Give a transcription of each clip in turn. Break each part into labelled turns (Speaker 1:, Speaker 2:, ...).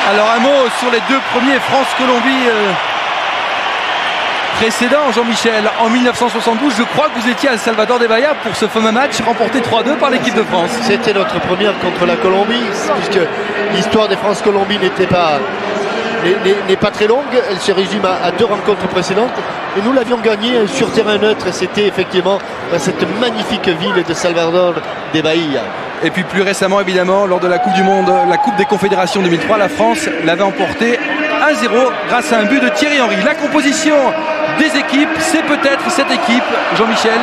Speaker 1: Alors un mot sur les deux premiers France-Colombie précédents, Jean-Michel. En 1972, je crois que vous étiez à Salvador de Bahia pour ce fameux match remporté 3-2 par l'équipe de France.
Speaker 2: C'était notre première contre la Colombie, puisque l'histoire des France-Colombie n'est pas très longue. Elle se résume à 2 rencontres précédentes. Et nous l'avions gagné sur terrain neutre. C'était effectivement dans cette magnifique ville de Salvador de Bahia.
Speaker 1: Et puis plus récemment, évidemment, lors de la Coupe du Monde, la Coupe des Confédérations 2003, la France l'avait emporté 1-0 grâce à un but de Thierry Henry. La composition des équipes, c'est peut-être cette équipe, Jean-Michel,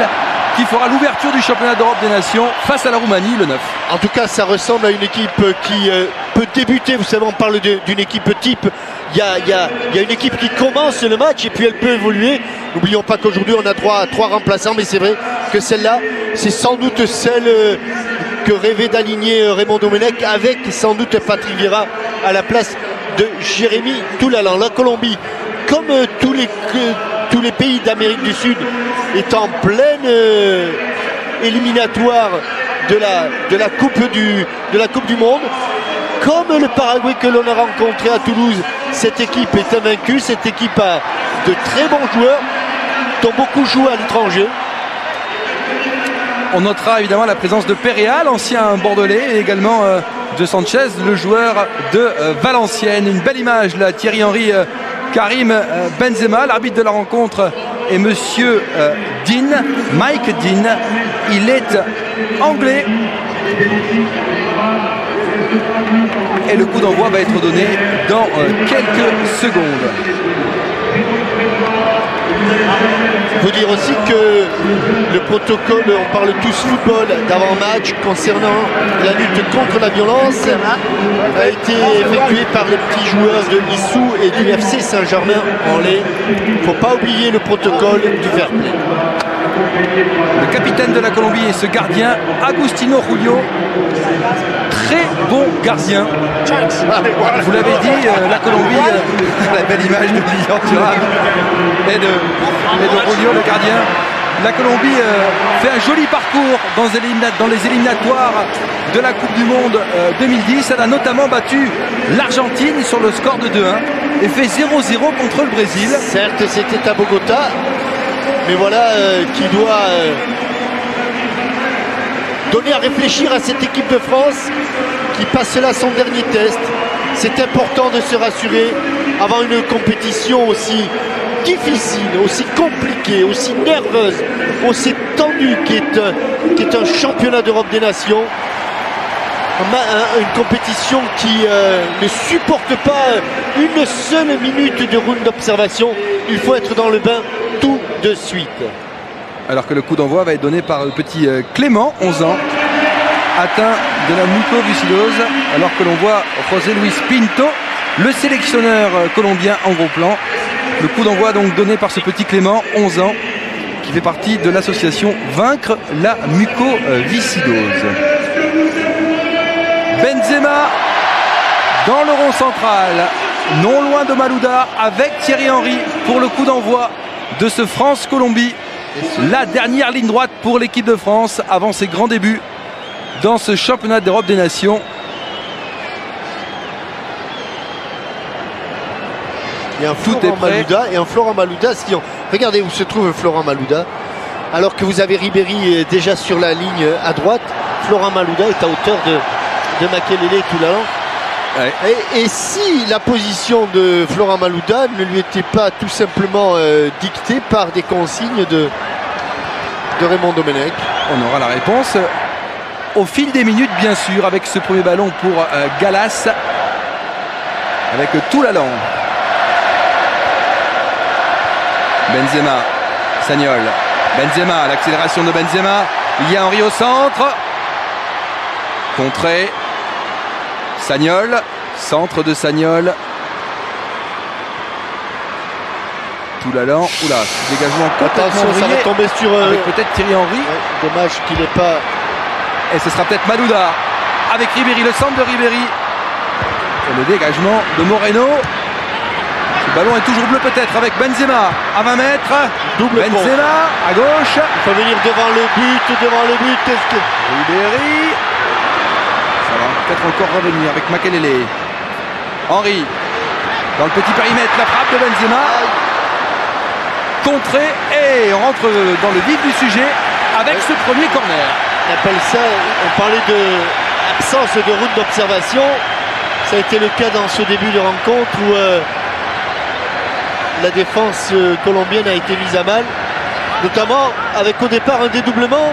Speaker 1: qui fera l'ouverture du championnat d'Europe des Nations face à la Roumanie le 9.
Speaker 2: En tout cas, ça ressemble à une équipe qui peut débuter. Vous savez, on parle d'une équipe type. Il y a une équipe qui commence le match et puis elle peut évoluer. N'oublions pas qu'aujourd'hui, on a droit à 3 remplaçants, mais c'est vrai que celle-là, c'est sans doute celle que rêvait d'aligner Raymond Domenech, avec sans doute Patrick Vieira à la place de Jérémy Toulalan. La Colombie, comme tous les pays d'Amérique du Sud, est en pleine éliminatoire de la Coupe du Monde. Comme le Paraguay que l'on a rencontré à Toulouse, cette équipe est invaincue. Cette équipe a de très bons joueurs, dont beaucoup jouent à l'étranger.
Speaker 1: On notera évidemment la présence de Perea, l'ancien Bordelais, et également de Sanchez, le joueur de Valenciennes. Une belle image là, Thierry Henry, Karim Benzema. L'arbitre de la rencontre est monsieur Dean, Mike Dean. Il est anglais. Et le coup d'envoi va être donné dans quelques secondes.
Speaker 2: Il faut dire aussi que le protocole, on parle tous football d'avant-match concernant la lutte contre la violence, a été effectué par les petits joueurs de l'ISU et du FC Saint-Germain-en-Laye. Il ne faut pas oublier le protocole du fair play.
Speaker 1: Le capitaine de la Colombie est ce gardien, Agustino Julio. Très bon gardien. Vous l'avez dit, la Colombie, la belle image de Lilian Thuram et de Julio, le gardien. La Colombie fait un joli parcours dans les éliminatoires de la Coupe du Monde 2010. Elle a notamment battu l'Argentine sur le score de 2-1 et fait 0-0 contre le Brésil.
Speaker 2: Certes, c'était à Bogota, mais voilà qui doit donner à réfléchir à cette équipe de France qui passe là son dernier test. C'est important de se rassurer avant une compétition aussi difficile, aussi compliquée, aussi nerveuse, aussi tendue qui est un championnat d'Europe des Nations. Une compétition qui ne supporte pas une seule minute de round d'observation. Il faut être dans le bain tout de suite.
Speaker 1: Alors que le coup d'envoi va être donné par le petit Clément, 11 ans, atteint de la mucoviscidose, alors que l'on voit José Luis Pinto, le sélectionneur colombien en gros plan. Le coup d'envoi donc donné par ce petit Clément, 11 ans, qui fait partie de l'association Vaincre la mucoviscidose. Benzema dans le rond central, non loin de Malouda, avec Thierry Henry pour le coup d'envoi de ce France-Colombie. La dernière ligne droite pour l'équipe de France avant ses grands débuts dans ce championnat d'Europe des Nations.
Speaker 2: Il y a un Florent Malouda et un Florent Malouda. Regardez où se trouve Florent Malouda. Alors que vous avez Ribéry déjà sur la ligne à droite, Florent Malouda est à hauteur de Makelele Toulalan. Ouais. Et si la position de Florent Malouda ne lui était pas tout simplement dictée par des consignes de Raymond Domenech?
Speaker 1: On aura la réponse au fil des minutes, bien sûr, avec ce premier ballon pour Gallas, avec Toulalan. Benzema, Sagnol, Benzema, l'accélération de Benzema, il y a Henry au centre, contré, Sagnol, centre de Sagnol, Toulalan, oula, dégagement complètement
Speaker 2: ça va tomber sur
Speaker 1: peut-être Thierry Henry.
Speaker 2: Ouais, dommage qu'il n'ait pas.
Speaker 1: Et ce sera peut-être Malouda avec Ribéry, le centre de Ribéry. Et le dégagement de Moreno. Le ballon est toujours bleu peut-être avec Benzema à 20 mètres.
Speaker 2: Double
Speaker 1: Benzema à gauche.
Speaker 2: Il faut venir devant le but. Qu'est-ce que.
Speaker 1: Ribéry. Ça va peut-être encore revenir avec Makelele. Henry, dans le petit périmètre, la frappe de Benzema. Contré et on rentre dans le vif du sujet avec ce premier corner.
Speaker 2: On appelle ça, on parlait d'absence de route d'observation. Ça a été le cas dans ce début de rencontre où la défense colombienne a été mise à mal. Notamment avec au départ un dédoublement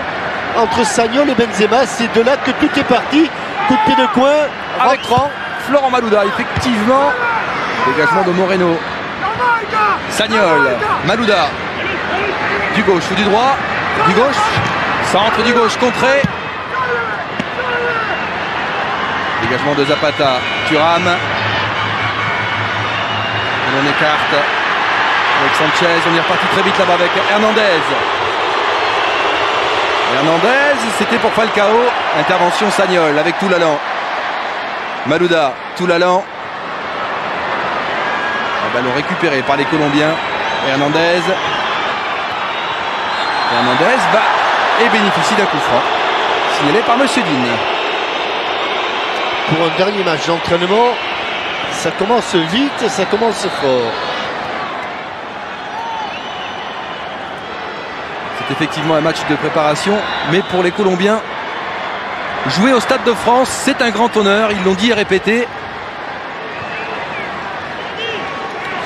Speaker 2: entre Sagnol et Benzema. C'est de là que tout est parti. Coup de pied de coin,
Speaker 1: avec
Speaker 2: rentrant.
Speaker 1: Florent Malouda, effectivement. Dégagement de Moreno. Sagnol, Malouda. Du gauche ou du droit. Du gauche. Centre du gauche contré. Dégagement de Zapata. Thuram. On écarte avec Sanchez. On est reparti très vite là-bas avec Hernandez. Hernandez, c'était pour Falcao. Intervention Sagnol avec Toulalan. Malouda, Toulalan. Un ballon récupéré par les Colombiens. Hernandez. Hernandez va et bénéficie d'un coup franc. Signalé par Monsieur Dean.
Speaker 2: Pour un dernier match d'entraînement, ça commence vite, ça commence fort.
Speaker 1: C'est effectivement un match de préparation, mais pour les Colombiens, jouer au Stade de France, c'est un grand honneur. Ils l'ont dit et répété.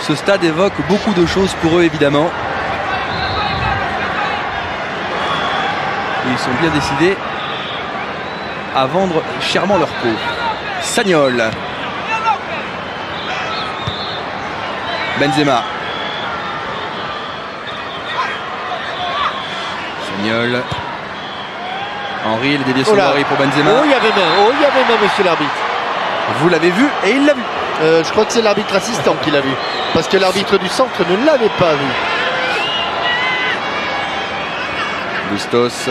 Speaker 1: Ce stade évoque beaucoup de choses pour eux, évidemment. Et ils sont bien décidés à vendre chèrement leur peau. Sagnol. Benzema. Sagnol. Henry, le déviation de Henry pour Benzema.
Speaker 2: Oh, il y avait main, monsieur l'arbitre.
Speaker 1: Vous l'avez vu et il l'a vu.
Speaker 2: Je crois que c'est l'arbitre assistant qui l'a vu. Parce que l'arbitre du centre ne l'avait pas vu.
Speaker 1: Bustos.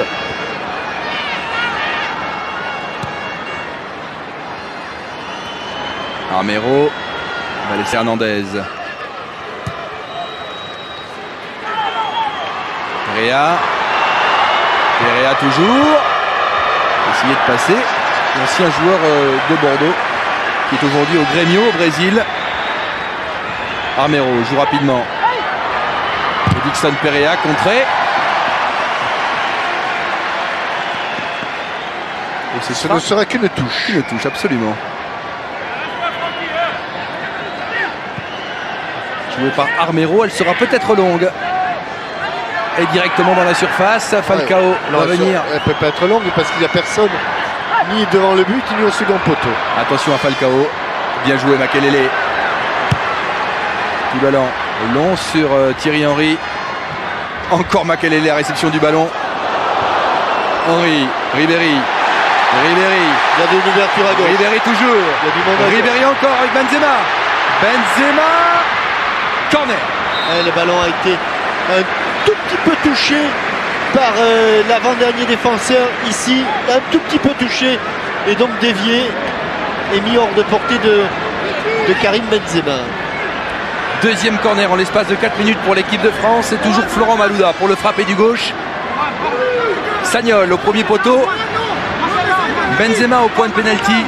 Speaker 1: Armero. On va laisser Hernandez. Perea. Perea toujours. Essayer de passer. L'ancien joueur de Bordeaux qui est aujourd'hui au Grêmio au Brésil. Armero joue rapidement. Dixon Perea contré. Et
Speaker 2: ce ne sera qu'une touche.
Speaker 1: Une touche, absolument. Jouée par Armero, elle sera peut-être longue. Et directement dans la surface, Falcao va venir.
Speaker 2: Elle peut pas être longue parce qu'il n'y a personne ni devant le but ni au second poteau.
Speaker 1: Attention à Falcao. Bien joué Makelele. Du ballon long sur Thierry Henry. Encore Makelele à réception du ballon. Henry, Ribéry. Ribéry.
Speaker 2: Il y a une ouverture à gauche.
Speaker 1: Ribéry toujours.
Speaker 2: Il y a du monde à gauche.
Speaker 1: Ribéry encore avec Benzema. Benzema. Corner.
Speaker 2: Le ballon a été un tout petit peu touché par l'avant-dernier défenseur ici. Un tout petit peu touché et donc dévié et mis hors de portée de Karim Benzema.
Speaker 1: Deuxième corner en l'espace de 4 minutes pour l'équipe de France. C'est toujours Florent Malouda pour le frapper du gauche. Sagnol au premier poteau. Benzema au point de pénalty.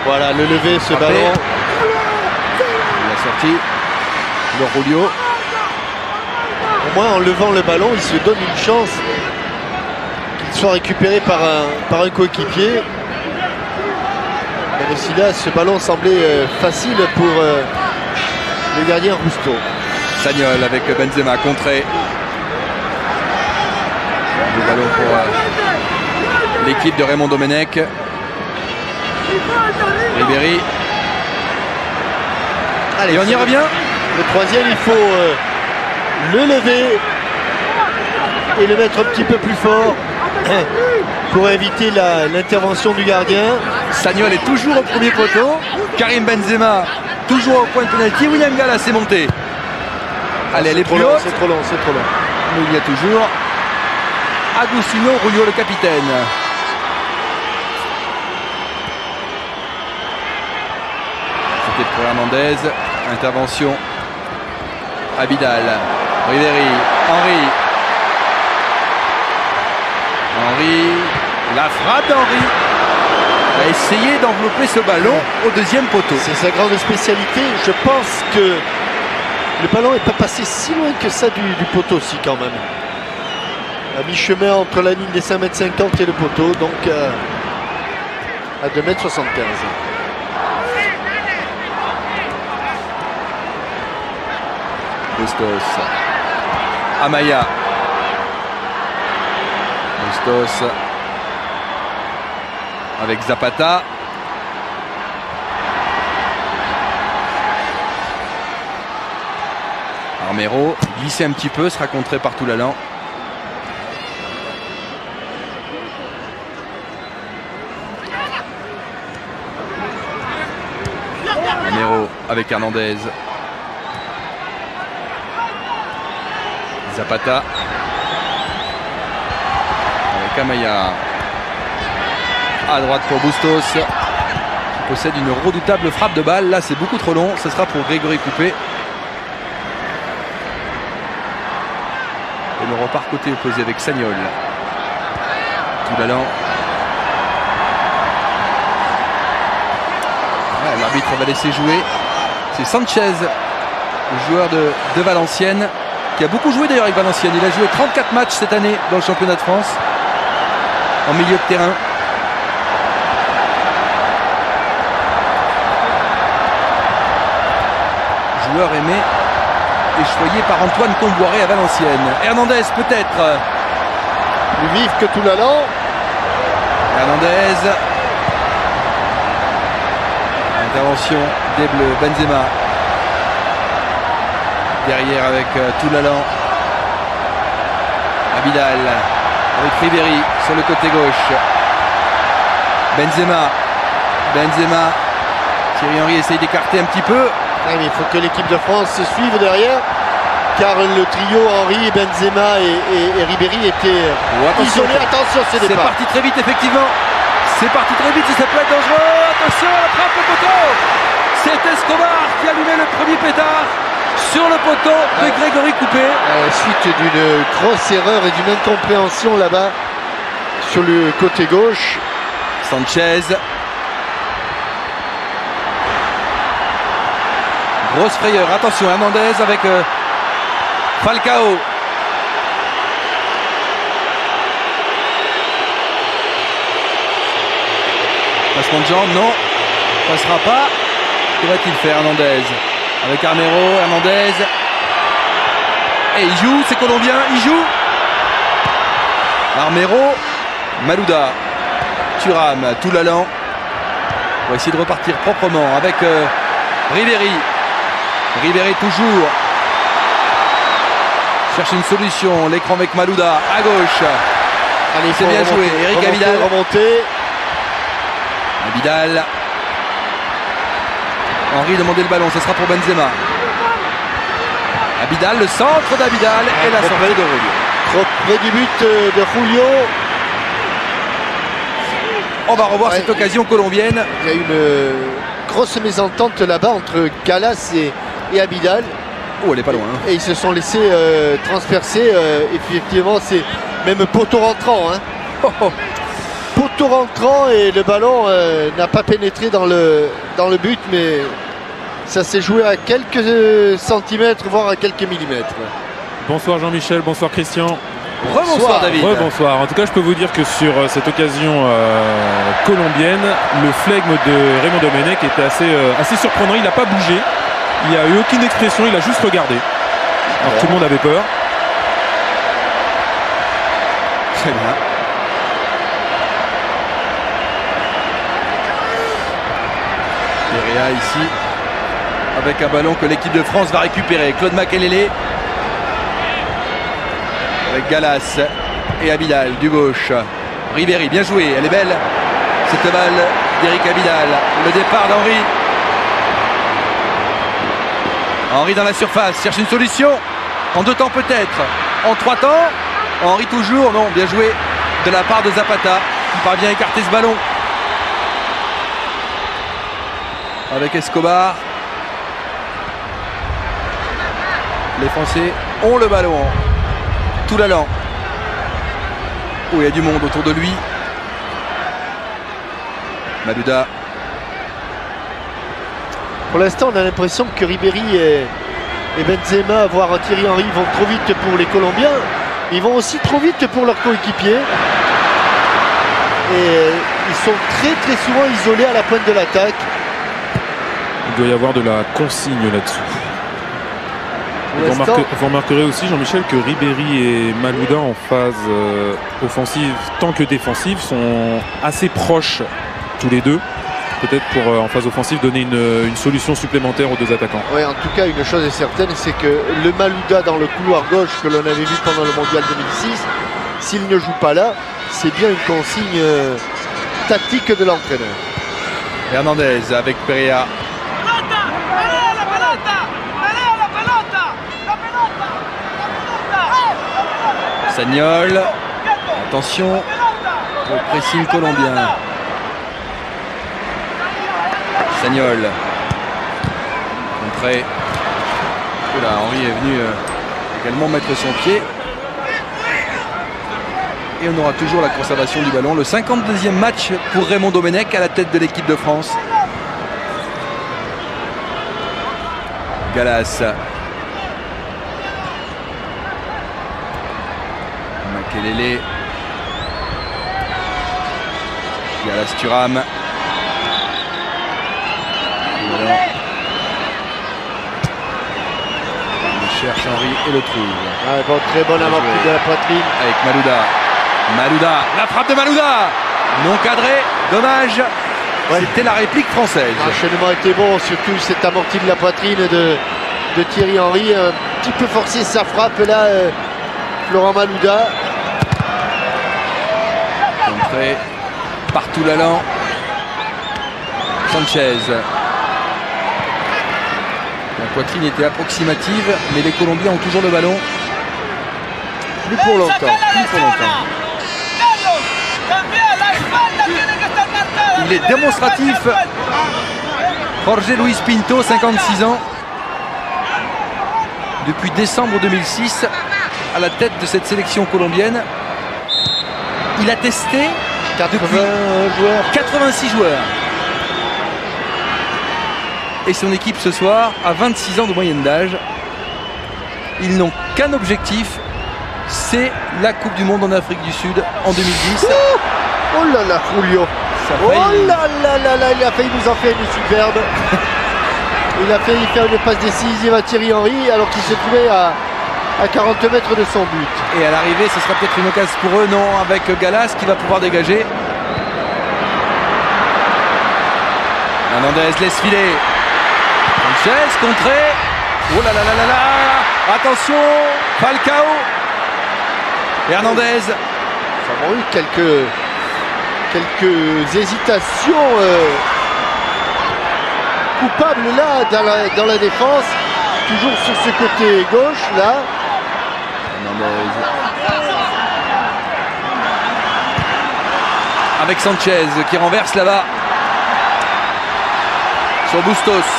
Speaker 2: Voilà le lever, ce ballon.
Speaker 1: La sortie de Julio.
Speaker 2: Au moins en levant le ballon, il se donne une chance qu'il soit récupéré par un coéquipier. Même si là, ce ballon semblait facile pour le gardien Rousteau.
Speaker 1: Sagnol avec Benzema contré. Le ballon pour l'équipe de Raymond Domenech. Ribéry.
Speaker 2: Allez,
Speaker 1: et on y revient.
Speaker 2: Le troisième, il faut le lever et le mettre un petit peu plus fort pour éviter l'intervention du gardien.
Speaker 1: Sagnol est toujours au premier poteau. Karim Benzema toujours au point de pénalty. William Gallas s'est monté. Allez, elle est plus haute.
Speaker 2: C'est trop long, c'est trop long.
Speaker 1: Mais il y a toujours Agustino Rulio, le capitaine. C'était pour Hernandez. Intervention. Abidal. Ribéry. Henry. Henry. La frappe d'Henry. a essayé d'envelopper ce ballon au deuxième poteau.
Speaker 2: C'est sa grande spécialité. Je pense que le ballon n'est pas passé si loin que ça du poteau aussi quand même. À mi-chemin entre la ligne des 5,50 m et le poteau, donc à 2,75 m.
Speaker 1: Bustos. Amaya. Bustos. Avec Zapata. Armero, glissé un petit peu, sera contré par Toulalan. Armero avec Hernandez. Zapata. Avec Amaya. À droite pour Bustos. Qui possède une redoutable frappe de balle. Là, c'est beaucoup trop long. Ce sera pour Grégory Coupé. Et le repart côté opposé avec Sagnol. Toulalan. Ouais, l'arbitre va laisser jouer. C'est Sanchez, le joueur de Valenciennes, qui a beaucoup joué d'ailleurs avec Valenciennes. Il a joué 34 matchs cette année dans le championnat de France, en milieu de terrain. Joueur aimé et choyé par Antoine Comboiré à Valenciennes. Hernandez peut-être.
Speaker 2: Plus vif que Toulalan.
Speaker 1: Hernandez. Intervention des Bleus. Benzema. Derrière avec Toulalan. Abidal. Avec Ribéry sur le côté gauche. Benzema. Thierry Henry essaye d'écarter un petit peu.
Speaker 2: Ouais, mais il faut que l'équipe de France se suive derrière, car le trio Henry, Benzema et Ribéry était isolés. Attention, c'est
Speaker 1: parti très vite, effectivement. C'est parti très vite et ça peut être dangereux. Attention, la frappe au poteau. C'est Escobar qui a allumé le premier pétard sur le poteau de Grégory Coupé.
Speaker 2: Suite d'une grosse erreur et d'une incompréhension là-bas sur le côté gauche.
Speaker 1: Sanchez. Grosse frayeur, attention, Hernandez avec Falcao. Passement de jambe, non, passera pas. Que va-t-il faire Hernandez? Avec Armero, Hernandez. Et il joue, c'est colombien, il joue. Armero, Malouda, Thuram, Toulalan. On va essayer de repartir proprement avec Ribéry. Ribéry toujours cherche une solution. L'écran avec Malouda à gauche.
Speaker 2: Allez,
Speaker 1: c'est bien joué. Eric Abidal. Abidal. Henry demandait le ballon. Ce sera pour Benzema. Abidal, le centre d'Abidal et la sortie de Julio.
Speaker 2: Trop près du but de Julio.
Speaker 1: On va revoir cette occasion colombienne.
Speaker 2: Il y a une grosse mésentente là-bas entre Gallas et Abidal.
Speaker 1: Oh, elle est pas loin. Hein.
Speaker 2: Et ils se sont laissés transpercer. Effectivement, c'est même poteau rentrant. Hein. Poteau rentrant et le ballon n'a pas pénétré dans le but, mais ça s'est joué à quelques centimètres, voire à quelques millimètres.
Speaker 3: Bonsoir Jean-Michel, bonsoir Christian.
Speaker 1: Rebonsoir David.
Speaker 3: Rebonsoir. En tout cas, je peux vous dire que sur cette occasion colombienne, le flegme de Raymond Domenech était assez surprenant. Il n'a pas bougé. Il n'y a eu aucune expression. Il a juste regardé. Alors tout le monde avait peur.
Speaker 1: Très bien. Perea ici avec un ballon que l'équipe de France va récupérer. Claude Makelele avec Gallas et Abidal du gauche. Ribéry, bien joué, elle est belle cette balle d'Eric Abidal. Le départ d'Henry. Henry dans la surface, cherche une solution. En 2 temps peut-être, en 3 temps. Henry toujours, non, bien joué de la part de Zapata qui parvient à écarter ce ballon. Avec Escobar. Les Français ont le ballon. Toulalan. Oh, il y a du monde autour de lui. Malouda.
Speaker 2: Pour l'instant, on a l'impression que Ribéry et Benzema, voire Thierry Henry, vont trop vite pour les Colombiens. Ils vont aussi trop vite pour leurs coéquipiers. Et ils sont très souvent isolés à la pointe de l'attaque.
Speaker 3: Il doit y avoir de la consigne là-dessous. Vous remarquerez aussi, Jean-Michel, que Ribéry et Malouda en phase offensive tant que défensive sont assez proches tous les deux. Peut-être pour en phase offensive donner une solution supplémentaire aux deux attaquants.
Speaker 2: Oui, en tout cas, une chose est certaine, c'est que le Malouda dans le couloir gauche que l'on avait vu pendant le Mondial 2006, s'il ne joue pas là, c'est bien une consigne tactique de l'entraîneur.
Speaker 1: Hernandez avec Perea. Sagnol. Attention au pressing colombien. Sagnol. Contré. Oula, Henry est venu également mettre son pied. Et on aura toujours la conservation du ballon. Le 52e match pour Raymond Domenech à la tête de l'équipe de France. Gallas. Makelele. Gallas Thuram. Il cherche Henry et le trouve.
Speaker 2: Ah, bon, très bon amorti de la poitrine.
Speaker 1: Avec Malouda. Malouda, la frappe de Malouda. Non cadré, dommage. Ouais. C'était la réplique française.
Speaker 2: L'enchaînement était bon, surtout cet amorti de la poitrine de Thierry Henry. Un petit peu forcé sa frappe là, Florent Malouda.
Speaker 1: Contré partout l'allant. Sanchez. La poitrine était approximative, mais les Colombiens ont toujours le ballon. Plus pour longtemps. Plus pour longtemps. Il est démonstratif. Jorge Luis Pinto, 56 ans. Depuis décembre 2006, à la tête de cette sélection colombienne. Il a testé 86 joueurs. Et son équipe ce soir a 26 ans de moyenne d'âge. Ils n'ont qu'un objectif, c'est la Coupe du Monde en Afrique du Sud en 2010.
Speaker 2: Oh là là, Julio. Oh là là là là, il a failli nous en faire une superbe. Il a failli faire une passe décisive à Thierry Henry alors qu'il se trouvait à 40 mètres de son but.
Speaker 1: Et à l'arrivée, ce sera peut-être une occasion pour eux, non, avec Gallas qui va pouvoir dégager. Hernandez laisse filer. Sanchez, contré. Oh là là là là là. Attention, Falcao. Hernandez.
Speaker 2: Nous avons eu quelques hésitations coupables là dans la défense. Toujours sur ce côté gauche là.
Speaker 1: Hernandez. Avec Sanchez qui renverse là-bas. Sur Bustos.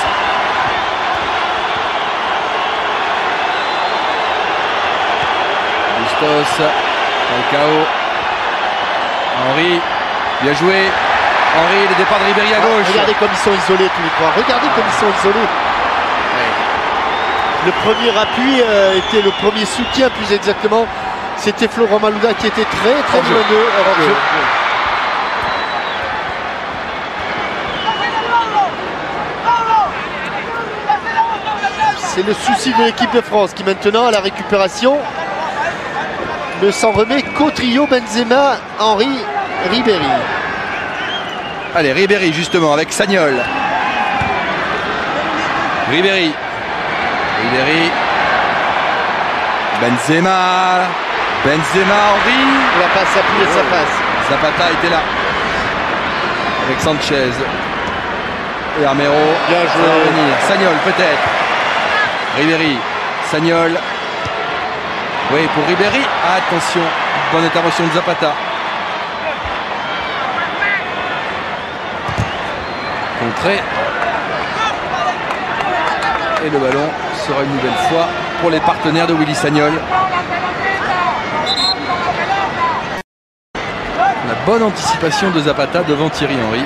Speaker 1: Falcao. Henry, bien joué. Henry, le départ de Ribéry à gauche.
Speaker 2: Regardez comme ils sont isolés tous les trois. Regardez comme ils sont isolés. Le premier appui était le premier soutien plus exactement. C'était Florent Malouda qui était très loin d'eux. C'est le souci de l'équipe de France qui maintenant à la récupération ne s'en remet qu'au trio Benzema, Henry, Ribéry.
Speaker 1: Allez, Ribéry justement avec Sagnol. Ribéry. Benzema. Henry.
Speaker 2: La passe appuyée, sa passe.
Speaker 1: Zapata était là. Avec Sanchez. Et Armero.
Speaker 2: Bien joué.
Speaker 1: Sagnol peut-être. Ribéry. Sagnol. Oui, pour Ribéry. Attention. Bonne intervention de Zapata. Contré. Et le ballon sera une nouvelle fois pour les partenaires de Willy Sagnol. La bonne anticipation de Zapata devant Thierry Henry.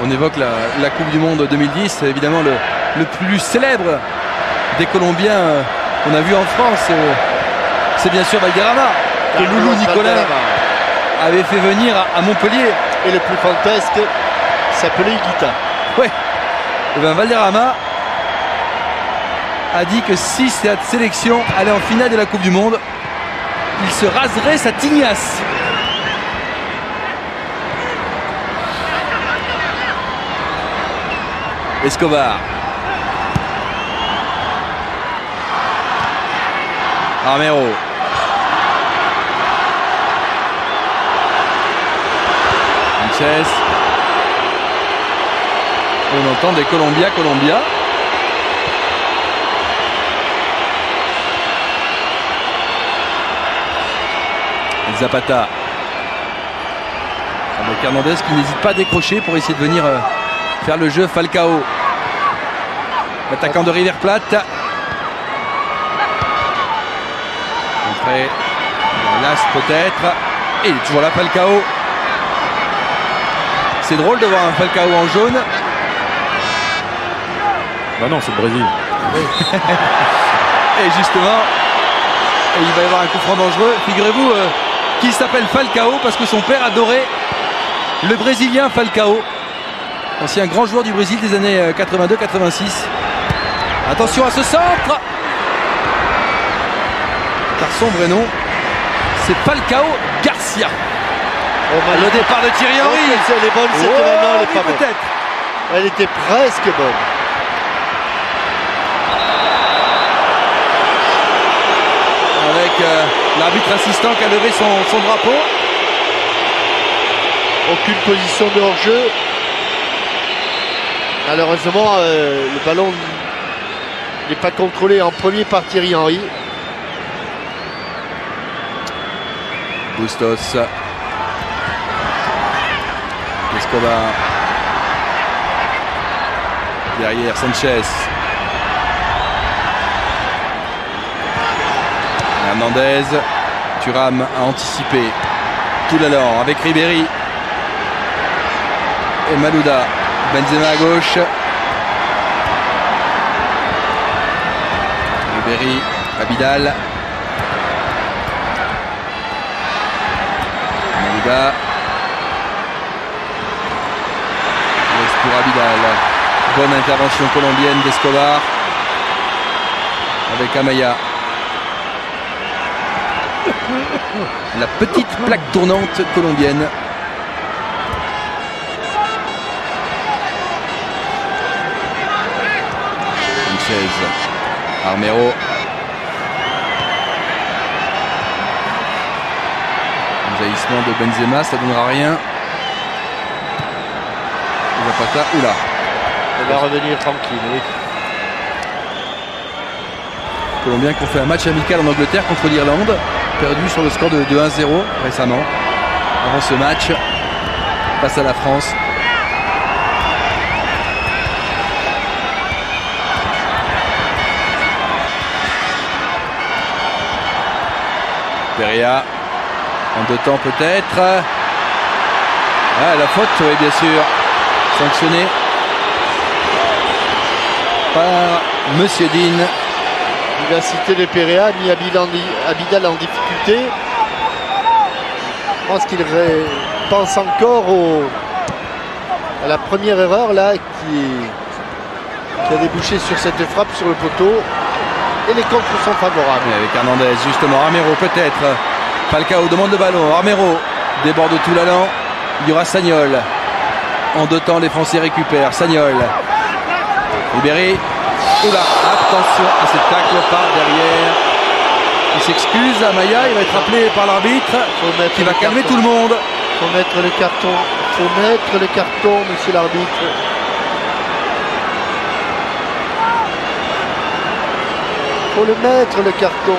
Speaker 1: On évoque la Coupe du Monde 2010, évidemment le plus célèbre des Colombiens qu'on a vu en France, c'est bien sûr Valderrama, que Loulou Nicolin avait fait venir à Montpellier.
Speaker 2: Et le plus fantasque s'appelait Higuita.
Speaker 1: Ouais. Et ben Valderrama a dit que si cette sélection allait en finale de la Coupe du Monde, il se raserait sa tignasse. Escobar. Armero. Sanchez. On entend des Colombia. Zapata. Avec Hernandez qui n'hésite pas à décrocher pour essayer de venir faire le jeu. Falcao. L'attaquant de River Plate. Après, Las peut-être. Et il est toujours là, Falcao. C'est drôle de voir un Falcao en jaune.
Speaker 3: Bah non, c'est le Brésil.
Speaker 1: Et justement, il va y avoir un coup franc dangereux. Figurez-vous qu'il s'appelle Falcao parce que son père adorait le Brésilien Falcao, ancien grand joueur du Brésil des années 82-86. Attention à ce centre, car son vrai nom c'est Falcao Garcia. Le départ de Thierry Henry.
Speaker 2: Elle est bonne cette non, elle est pas bonne.
Speaker 1: Peut-être.
Speaker 2: Elle était presque bonne.
Speaker 1: Avec l'arbitre assistant qui a levé son drapeau.
Speaker 2: Aucune position de hors-jeu. Malheureusement, le ballon n'est pas contrôlé en premier par Thierry Henry.
Speaker 1: Bustos. Escobar. Derrière Sanchez. Hernandez. Thuram a anticipé. Tout l'allant avec Ribéry. Et Malouda. Benzema à gauche. Ribéry. Abidal. Malouda. Pour Abidal. Bonne intervention colombienne d'Escobar avec Amaya. La petite plaque tournante colombienne. Sanchez. Armero. Jaillissement de Benzema, ça ne donnera rien. Zapata, oula.
Speaker 2: Elle va revenir tranquille, oui.
Speaker 1: Colombiens qui ont fait un match amical en Angleterre contre l'Irlande, perdu sur le score de 1-0 récemment, avant ce match, face à la France. Perea, en deux temps peut-être. Ah, la faute, oui, bien sûr. Sanctionné par Monsieur Dean.
Speaker 2: Vivacité de Perea, mis Abidal en difficulté. Je pense qu'il pense encore à la première erreur là qui a débouché sur cette frappe sur le poteau. Et les contres sont favorables.
Speaker 1: Et avec Hernandez justement, Armero peut-être. Falcao demande le ballon, Armero déborde tout l'allant. Il y aura Sagnol. En deux temps, les Français récupèrent. Sagnol. Ribéry. Oula, attention à ce tacle par derrière. Il s'excuse, Amaya, il va être rappelé par l'arbitre qui va calmer tout le monde.
Speaker 2: Il faut mettre le carton. Il faut mettre le carton, monsieur l'arbitre. Il faut le mettre, le carton.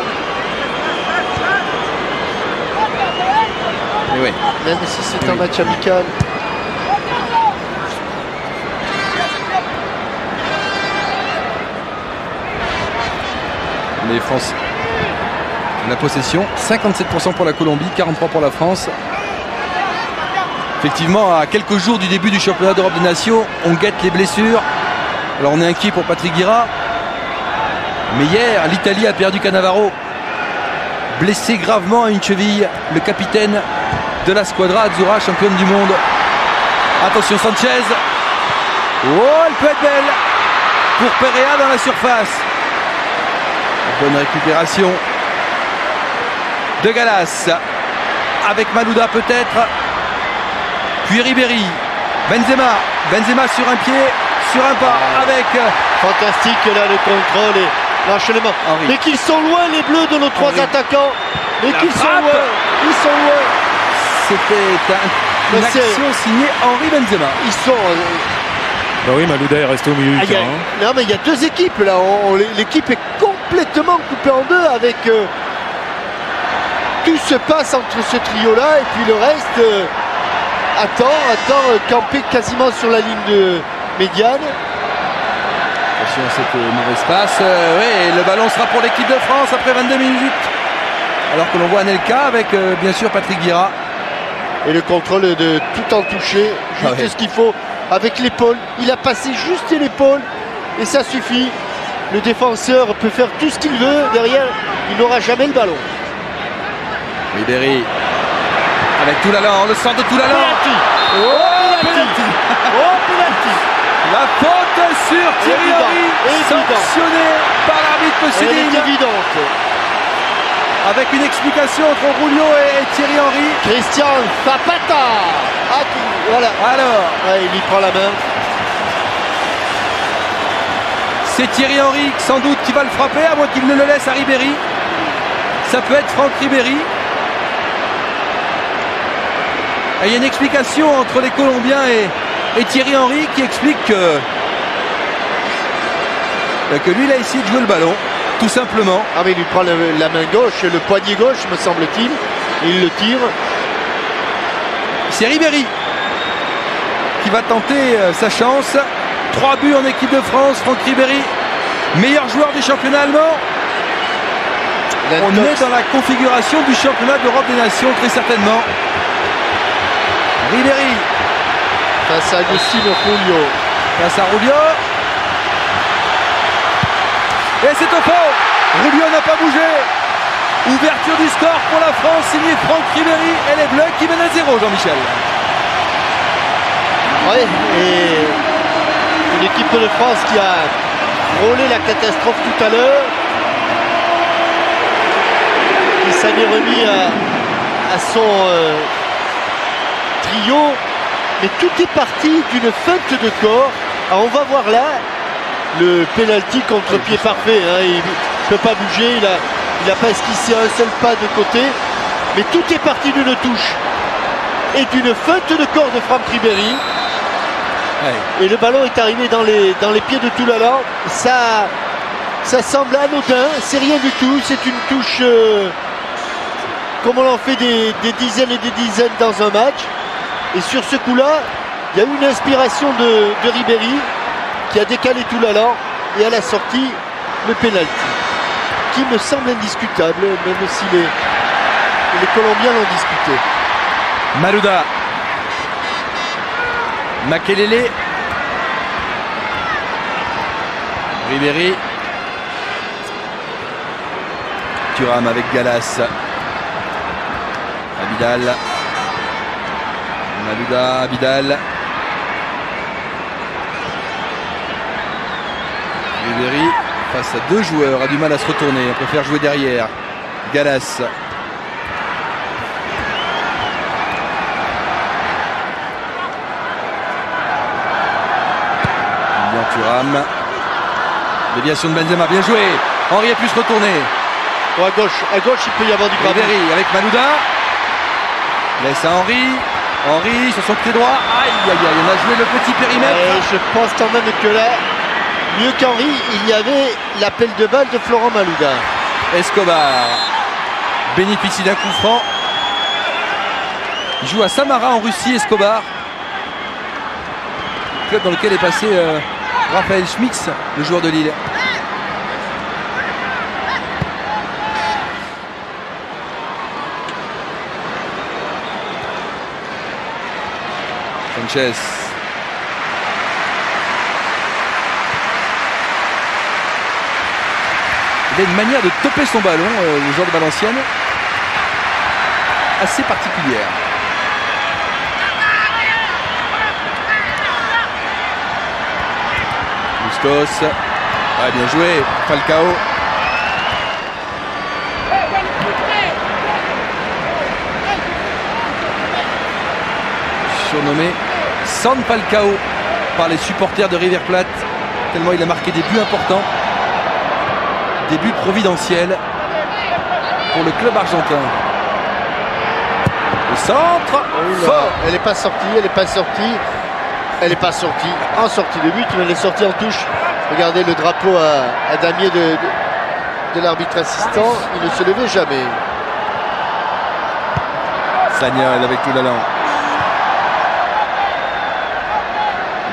Speaker 1: Et oui.
Speaker 2: Même si c'est un match amical.
Speaker 1: Les Français. La possession, 57% pour la Colombie, 43% pour la France. Effectivement, à quelques jours du début du championnat d'Europe des Nations, on guette les blessures. Alors on est inquiet pour Patrick Vieira. Mais hier, l'Italie a perdu Cannavaro. Blessé gravement à une cheville, le capitaine de la Squadra Azzurra, championne du monde. Attention Sanchez. Oh, elle peut être belle pour Perea dans la surface. Bonne récupération de Gallas. Avec Malouda peut-être. Puis Ribéry. Benzema sur un pied, sur un pas avec...
Speaker 2: Fantastique là le contrôle et l'enchaînement. Mais qu'ils sont loin les bleus de nos trois attaquants. Mais qu'ils sont loin. Ils sont loin.
Speaker 1: C'était une action signée Henri Benzema.
Speaker 2: Ils sont...
Speaker 3: Bah oui, Malouda est resté au milieu du terrain.
Speaker 2: Non mais il y a deux équipes là. L'équipe est complètement coupée en deux avec... tout se passe entre ce trio là et puis le reste attend campé quasiment sur la ligne de médiane.
Speaker 1: Attention à cette mauvaise passe. Oui, le ballon sera pour l'équipe de France après 22 minutes. Alors que l'on voit Anelka avec bien sûr Patrick Vieira.
Speaker 2: Et le contrôle de tout en toucher, juste ce qu'il faut avec l'épaule. Il a passé juste l'épaule et ça suffit. Le défenseur peut faire tout ce qu'il veut. Derrière, il n'aura jamais le ballon.
Speaker 1: Ribéry avec Toulalan, le centre de Toulalan.
Speaker 2: Penalty. Penalty.
Speaker 1: La faute sur Thierry Henry, sanctionné par l'arbitre Céline.
Speaker 2: Elle est évidente.
Speaker 1: Avec une explication entre Rulio et Thierry Henry.
Speaker 2: Christian Zapata. Voilà.
Speaker 1: Alors,
Speaker 2: il y prend la main.
Speaker 1: C'est Thierry Henry sans doute qui va le frapper, à moins qu'il ne le laisse à Ribéry. Ça peut être Franck Ribéry. Et il y a une explication entre les Colombiens et Thierry Henry qui explique que lui il a essayé de jouer le ballon, tout simplement.
Speaker 2: Ah mais il lui prend la main gauche, le poignet gauche me semble-t-il, et il le tire.
Speaker 1: C'est Ribéry qui va tenter sa chance. 3 buts en équipe de France, Franck Ribéry, meilleur joueur du championnat allemand. On est dans la configuration du championnat d'Europe des Nations, très certainement. Ribéry
Speaker 2: face à Agustino Rulio.
Speaker 1: Face à Rulio. Et c'est au fond. Rulio n'a pas bougé. Ouverture du score pour la France, signé Franck Ribéry et les Bleus qui mènent à 0, Jean-Michel.
Speaker 2: Oui, et une équipe de France qui a frôlé la catastrophe tout à l'heure, qui s'en est remis à son trio, mais tout est parti d'une feinte de corps. Alors on va voir là le penalty contre pied parfait, hein. Il ne peut pas bouger, il a pas esquissé un seul pas de côté, mais tout est parti d'une touche et d'une feinte de corps de Franck Ribéry. Ouais. Et le ballon est arrivé dans les pieds de Toulalan. Ça semble anodin, c'est rien du tout, c'est une touche comme on en fait des dizaines et des dizaines dans un match. Et sur ce coup-là, il y a eu une inspiration de Ribéry qui a décalé Toulalan et à la sortie, le pénalty qui me semble indiscutable, même si les Colombiens l'ont discuté.
Speaker 1: Malouda. Makelele. Ribéry. Thuram avec Gallas. Abidal. Malouda, Abidal. Ribéry face à 2 joueurs, a du mal à se retourner, on préfère jouer derrière. Gallas. Bien Thuram. Déviation de Benzema, bien joué. Henry a pu se retourner.
Speaker 2: Oh, à gauche il peut y avoir du gravier.
Speaker 1: Ribéry avec Malouda. Laisse à Henry. Henry sur son pied droit. Aïe aïe aïe, on a joué le petit périmètre.
Speaker 2: Je pense quand même que là, mieux qu'Henry, il y avait l'appel de balle de Florent Malouda.
Speaker 1: Escobar bénéficie d'un coup franc. Il joue à Samara en Russie, Escobar. Club dans lequel est passé Raphaël Schmitz, le joueur de Lille. Sanchez. Il a une manière de toper son ballon, le joueur de Valenciennes, assez particulière. Bustos. Ouais, bien joué, Falcao. Surnommé San Falcao par les supporters de River Plate, tellement il a marqué des buts importants, des buts providentiels pour le club argentin. Le centre, fort.
Speaker 2: Elle n'est pas sortie, elle n'est pas sortie, elle n'est pas sortie en sortie de but, mais elle est sortie en touche. Regardez le drapeau à damier de l'arbitre assistant, il ne se levait jamais.
Speaker 1: Sagnol avec tout l'allant.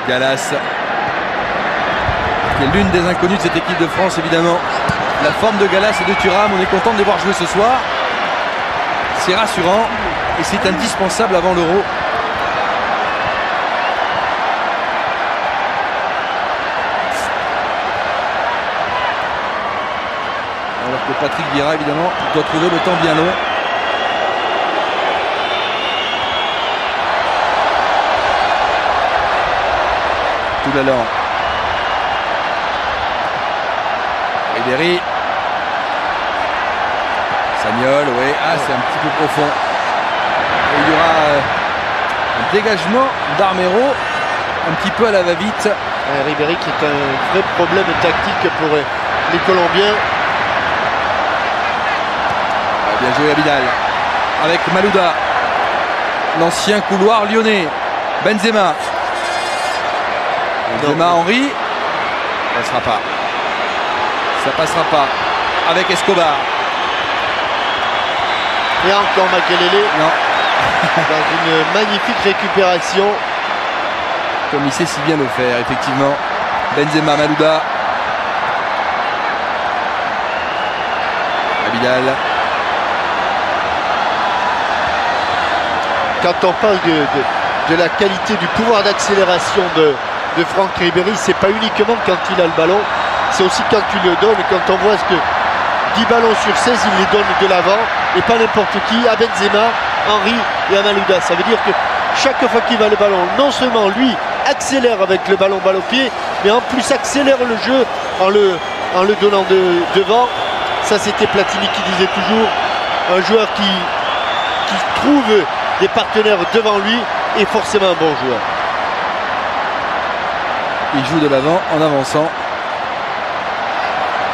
Speaker 1: Gallas, qui est l'une des inconnues de cette équipe de France, évidemment. La forme de Gallas et de Thuram, on est content de les voir jouer ce soir. C'est rassurant et c'est indispensable avant l'Euro. Alors que Patrick Vieira, évidemment, doit trouver le temps bien long. Tout l'allant. Ribéry. Sagnol, oui. Ah, c'est un petit peu profond. Et il y aura un dégagement d'Armero, un petit peu à la va-vite.
Speaker 2: Ribéry qui est un vrai problème tactique pour les Colombiens.
Speaker 1: Bien joué Abidal. Avec Malouda. L'ancien couloir lyonnais. Benzema. Benzema, Henry. Ça passera pas. Ça passera pas. Avec Escobar.
Speaker 2: Et encore Makelele.
Speaker 1: Non.
Speaker 2: Dans une magnifique récupération.
Speaker 1: Comme il sait si bien le faire, effectivement. Benzema, Malouda. Abidal.
Speaker 2: Quand on parle de la qualité du pouvoir d'accélération de Franck Ribéry, c'est pas uniquement quand il a le ballon, c'est aussi quand tu le donnes. Et quand on voit ce que 10 ballons sur 16, il les donne de l'avant et pas n'importe qui, à Benzema, Henry et à Malouda. Ça veut dire que chaque fois qu'il va le ballon, non seulement lui accélère avec le ballon balle au pied, mais en plus accélère le jeu en le donnant devant. Ça, c'était Platini qui disait toujours, un joueur qui trouve des partenaires devant lui est forcément un bon joueur.
Speaker 1: Il joue de l'avant en avançant.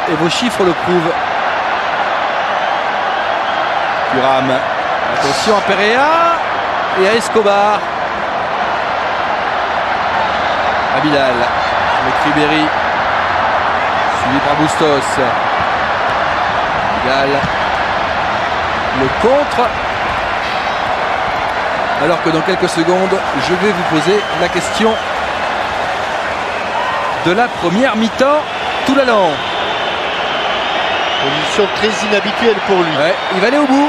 Speaker 1: Et vos chiffres le prouvent. Thuram. Attention à Perea et à Escobar. Abidal avec Ribéry. Suivi par Bustos. Abidal. Le contre. Alors que dans quelques secondes, je vais vous poser la question de la première mi-temps. Tout l'allant.
Speaker 2: Position très inhabituelle pour lui.
Speaker 1: Ouais, il va aller au bout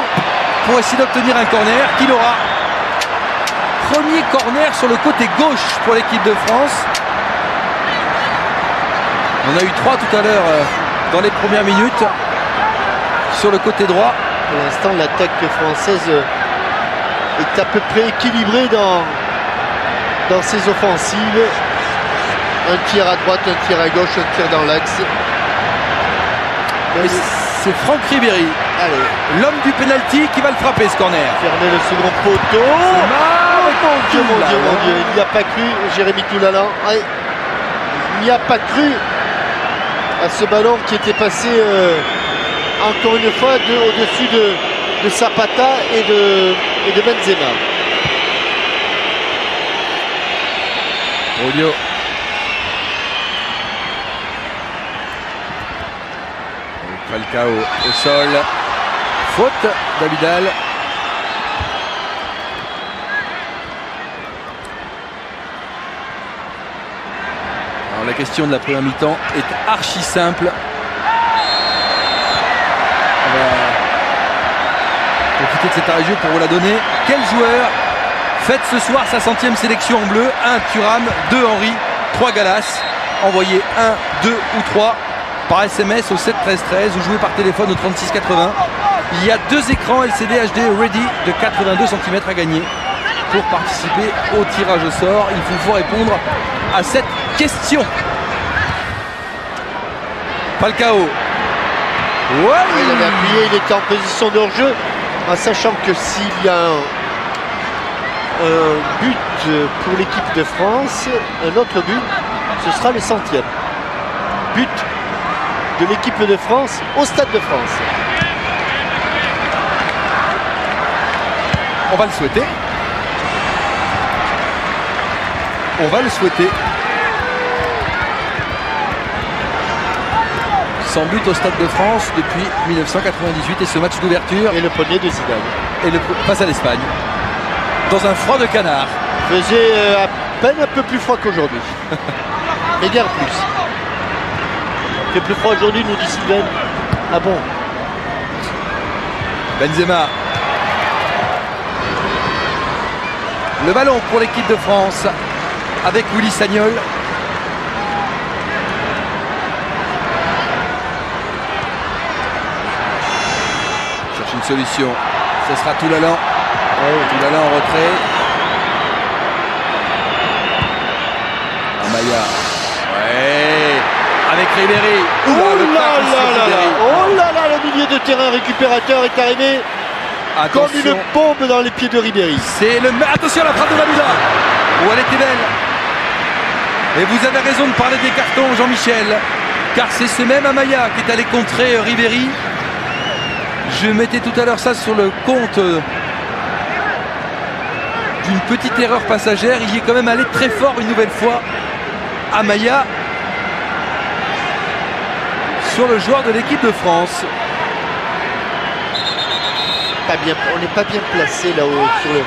Speaker 1: pour essayer d'obtenir un corner qu'il aura. Premier corner sur le côté gauche pour l'équipe de France. On a eu 3 tout à l'heure dans les premières minutes. Sur le côté droit.
Speaker 2: Pour l'instant, l'attaque française est à peu près équilibrée dans ses offensives. Un tir à droite, un tir à gauche, un tir dans l'axe.
Speaker 1: C'est Franck Ribéry, l'homme du penalty, qui va le frapper ce corner.
Speaker 2: Fermer le second poteau. Mon Dieu, mon Dieu, mon Dieu. Il n'y a pas cru, Jérémy Toulalan. Il n'y a pas cru à ce ballon qui était passé encore une fois au-dessus de Zapata et de Benzema.
Speaker 1: Olio. Falcao au sol. Faute d'Abidal. Alors la question de la première mi-temps est archi simple. On va profiter de cet arrêt-jeu pour vous la donner. Quel joueur fête ce soir sa 100e sélection en bleu. 1 Thuram, 2 Henry, 3 Gallas. Envoyez 1, 2 ou 3 par SMS au 7 13 13 ou jouez par téléphone au 36 80. Il y a 2 écrans LCD HD Ready de 82 cm à gagner. Pour participer au tirage au sort, il vous faut répondre à cette question. Falcao. Ouais,
Speaker 2: il avait appuyé, il était en position de hors-jeu, en sachant que s'il y a un but pour l'équipe de France, un autre but, ce sera le 100e but de l'équipe de France au Stade de France.
Speaker 1: On va le souhaiter. On va le souhaiter. 100 buts au Stade de France depuis 1998 et ce match d'ouverture.
Speaker 2: Et le premier de Zidane.
Speaker 1: Et face à l'Espagne. Dans un froid de canard.
Speaker 2: Faisait à peine un peu plus froid qu'aujourd'hui. Et guère plus. Il fait plus froid aujourd'hui, nous dit Sylvain. Ah bon?
Speaker 1: Benzema. Le ballon pour l'équipe de France avec Willy Sagnol. Cherche une solution. Ce sera Toulalan. Toulalan en retrait. Amaya. Ouais. Avec Ribéry.
Speaker 2: Oh là là, le milieu de terrain récupérateur est arrivé. Attention. Comme une bombe dans les pieds de Ribéry.
Speaker 1: C'est le... Attention à la frappe de Malouda. Oh, elle était belle. Et vous avez raison de parler des cartons, Jean-Michel. Car c'est ce même Amaya qui est allé contrer Ribéry. Je mettais tout à l'heure ça sur le compte d'une petite erreur passagère. Il y est quand même allé très fort une nouvelle fois. Amaya sur le joueur de l'équipe de France.
Speaker 2: Pas bien, on n'est pas bien placé là-haut sur le...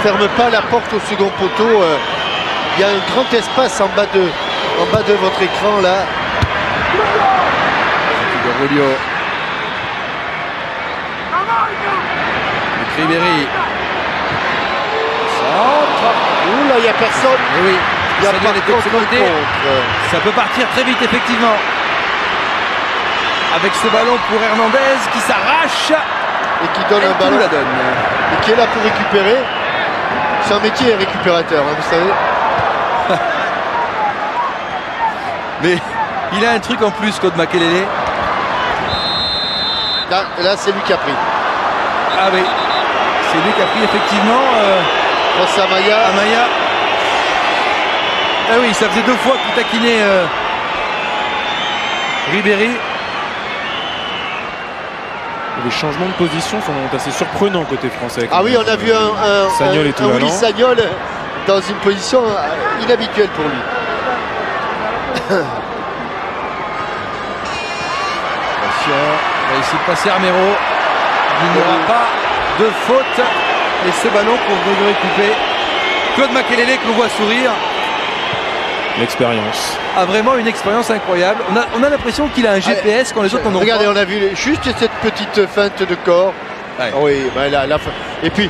Speaker 2: Ferme pas la porte au second poteau. Il y a un grand espace en bas de votre écran là.
Speaker 1: Rulio. Ribéry. Centre.
Speaker 2: Ouh là, il n'y a personne.
Speaker 1: Et oui.
Speaker 2: Il y a pas de contre.
Speaker 1: Ça peut partir très vite effectivement. Avec ce ballon pour Hernandez qui s'arrache
Speaker 2: et qui donne un ballon
Speaker 1: la donne.
Speaker 2: Et qui est là pour récupérer. C'est un métier récupérateur, hein, vous savez.
Speaker 1: Mais il a un truc en plus, Claude Makelele.
Speaker 2: Là c'est lui qui a pris.
Speaker 1: Ah oui, c'est lui qui a pris effectivement.
Speaker 2: C'est Amaya.
Speaker 1: Ah oui, ça faisait 2 fois qu'il taquinait Ribéry.
Speaker 3: Les changements de position sont assez surprenants côté français.
Speaker 2: Ah oui, on a vu un Willy Sagnol dans une position inhabituelle pour lui.
Speaker 1: Attention, on va essayer de passer Armero. Il n'y aura pas de faute. Et ce ballon pour Grégory Coupé. Claude Makelele que l'on voit sourire.
Speaker 3: L'expérience.
Speaker 1: A vraiment une expérience incroyable. On a l'impression qu'il a un GPS quand les autres en ont.
Speaker 2: Regardez, on a vu juste cette petite feinte de corps. Ouais. Oui, bah là, et puis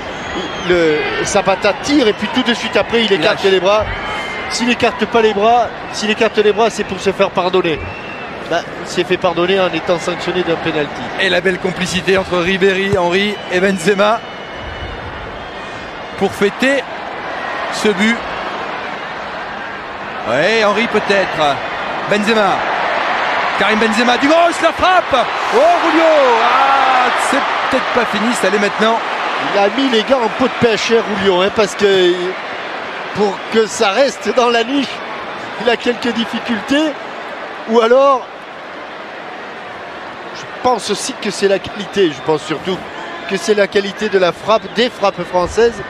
Speaker 2: Zapata tire et puis tout de suite après il écarte les bras. S'il n'écarte pas les bras, c'est pour se faire pardonner. Bah, il s'est fait pardonner en étant sanctionné d'un penalty.
Speaker 1: Et la belle complicité entre Ribéry, Henry et Benzema pour fêter ce but. Ouais, Henry peut-être. Benzema. Karim Benzema du gauche, la frappe. Oh, Rulio. Ah, c'est peut-être pas fini, ça l'est maintenant.
Speaker 2: Il a mis les gars en pot de pêche, Rulio, hein, parce que pour que ça reste dans la niche, il a quelques difficultés. Ou alors, je pense aussi que c'est la qualité, je pense surtout que c'est la qualité de la frappe, des frappes françaises.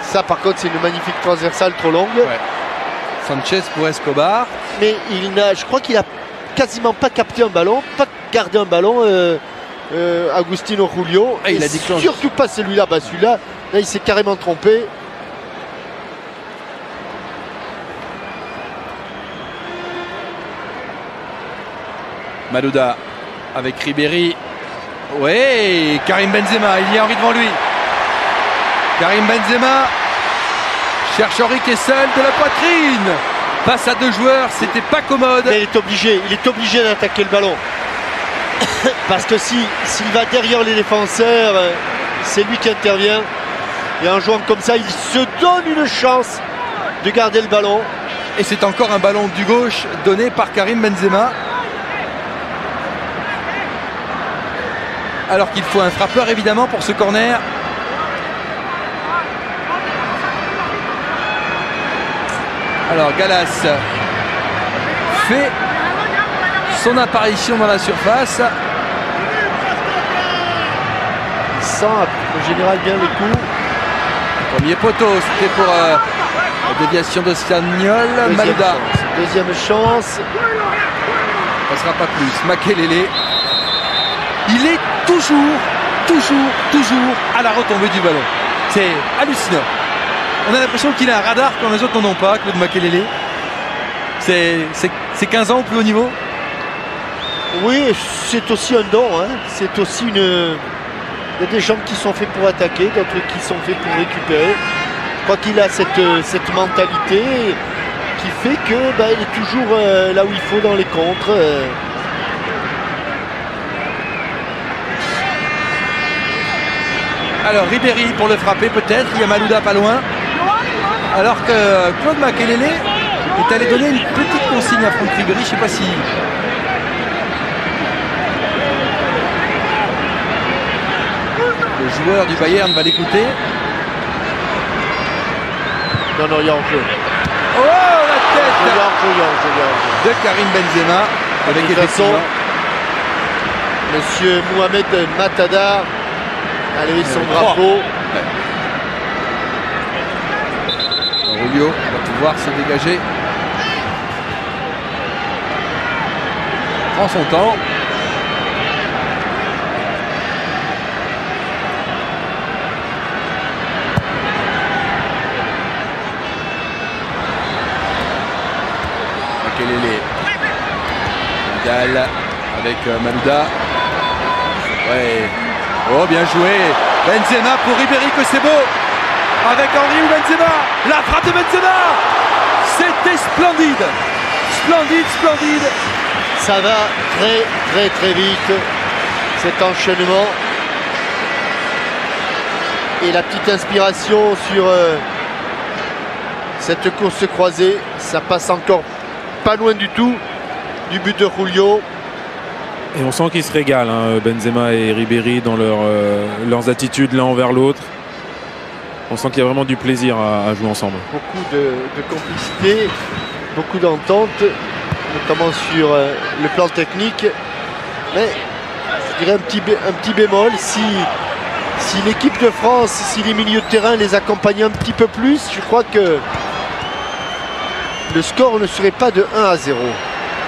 Speaker 2: Ça, par contre, c'est une magnifique transversale trop longue.
Speaker 1: Ouais. Sanchez pour Escobar.
Speaker 2: Mais je crois qu'il a quasiment pas capté un ballon, pas gardé un ballon, Agustino Rulio.
Speaker 1: Et il a dit
Speaker 2: surtout pas celui-là. Bah, celui-là, là, il s'est carrément trompé.
Speaker 1: Malouda avec Ribéry. Ouais, Karim Benzema, il y a Henry devant lui. Karim Benzema cherche Henry qui est seul de la poitrine. Face à deux joueurs, c'était pas commode.
Speaker 2: Mais il est obligé d'attaquer le ballon. Parce que s'il va derrière les défenseurs, c'est lui qui intervient. Et en jouant comme ça, il se donne une chance de garder le ballon.
Speaker 1: Et c'est encore un ballon du gauche donné par Karim Benzema. Alors qu'il faut un frappeur évidemment pour ce corner. Alors Gallas fait son apparition dans la surface.
Speaker 2: Il sent en général bien les coups.
Speaker 1: Premier poteau, c'était pour la déviation de Stagnol. Malouda.
Speaker 2: Deuxième chance.
Speaker 1: Ça ne sera pas plus. Makelele. Il est toujours à la retombée du ballon. C'est hallucinant. On a l'impression qu'il a un radar quand les autres n'en ont pas, Claude Makelele. C'est 15 ans au plus haut niveau.
Speaker 2: Oui, c'est aussi un don. Hein. C'est aussi une... Il y a des gens qui sont faits pour attaquer, d'autres qui sont faits pour récupérer. Je crois qu'il a cette mentalité qui fait que il est toujours là où il faut dans les contres.
Speaker 1: Alors Ribéry pour le frapper peut-être, il y a Malouda pas loin. Alors que Claude Makelele est allé donner une petite consigne à Franck Ribéry, je ne sais pas si... Le joueur du Bayern va l'écouter.
Speaker 2: Non, il y a hors-jeu.
Speaker 1: Oh, la tête
Speaker 2: Il y a hors-jeu.
Speaker 1: de Karim Benzema. Avec
Speaker 2: De toute façon, Monsieur Mohamed Matada a levé son drapeau.
Speaker 1: Rulio va pouvoir se dégager. Prend son temps. Makelele. Vidal avec Malouda. Ouais. Oh, bien joué. Benzema pour Ribéry, que c'est beau. Avec Henry ou Benzema. La frappe de Benzema. C'était splendide. Splendide.
Speaker 2: Ça va très vite, cet enchaînement. Et la petite inspiration sur cette course croisée, ça passe encore pas loin du tout du but de Julio.
Speaker 3: Et on sent qu'ils se régalent, hein, Benzema et Ribéry, dans leurs attitudes l'un envers l'autre. On sent qu'il y a vraiment du plaisir à jouer ensemble.
Speaker 2: Beaucoup de complicité, beaucoup d'entente, notamment sur le plan technique. Mais je dirais un petit bémol, si l'équipe de France, si les milieux de terrain les accompagnaient un petit peu plus, je crois que le score ne serait pas de 1-0.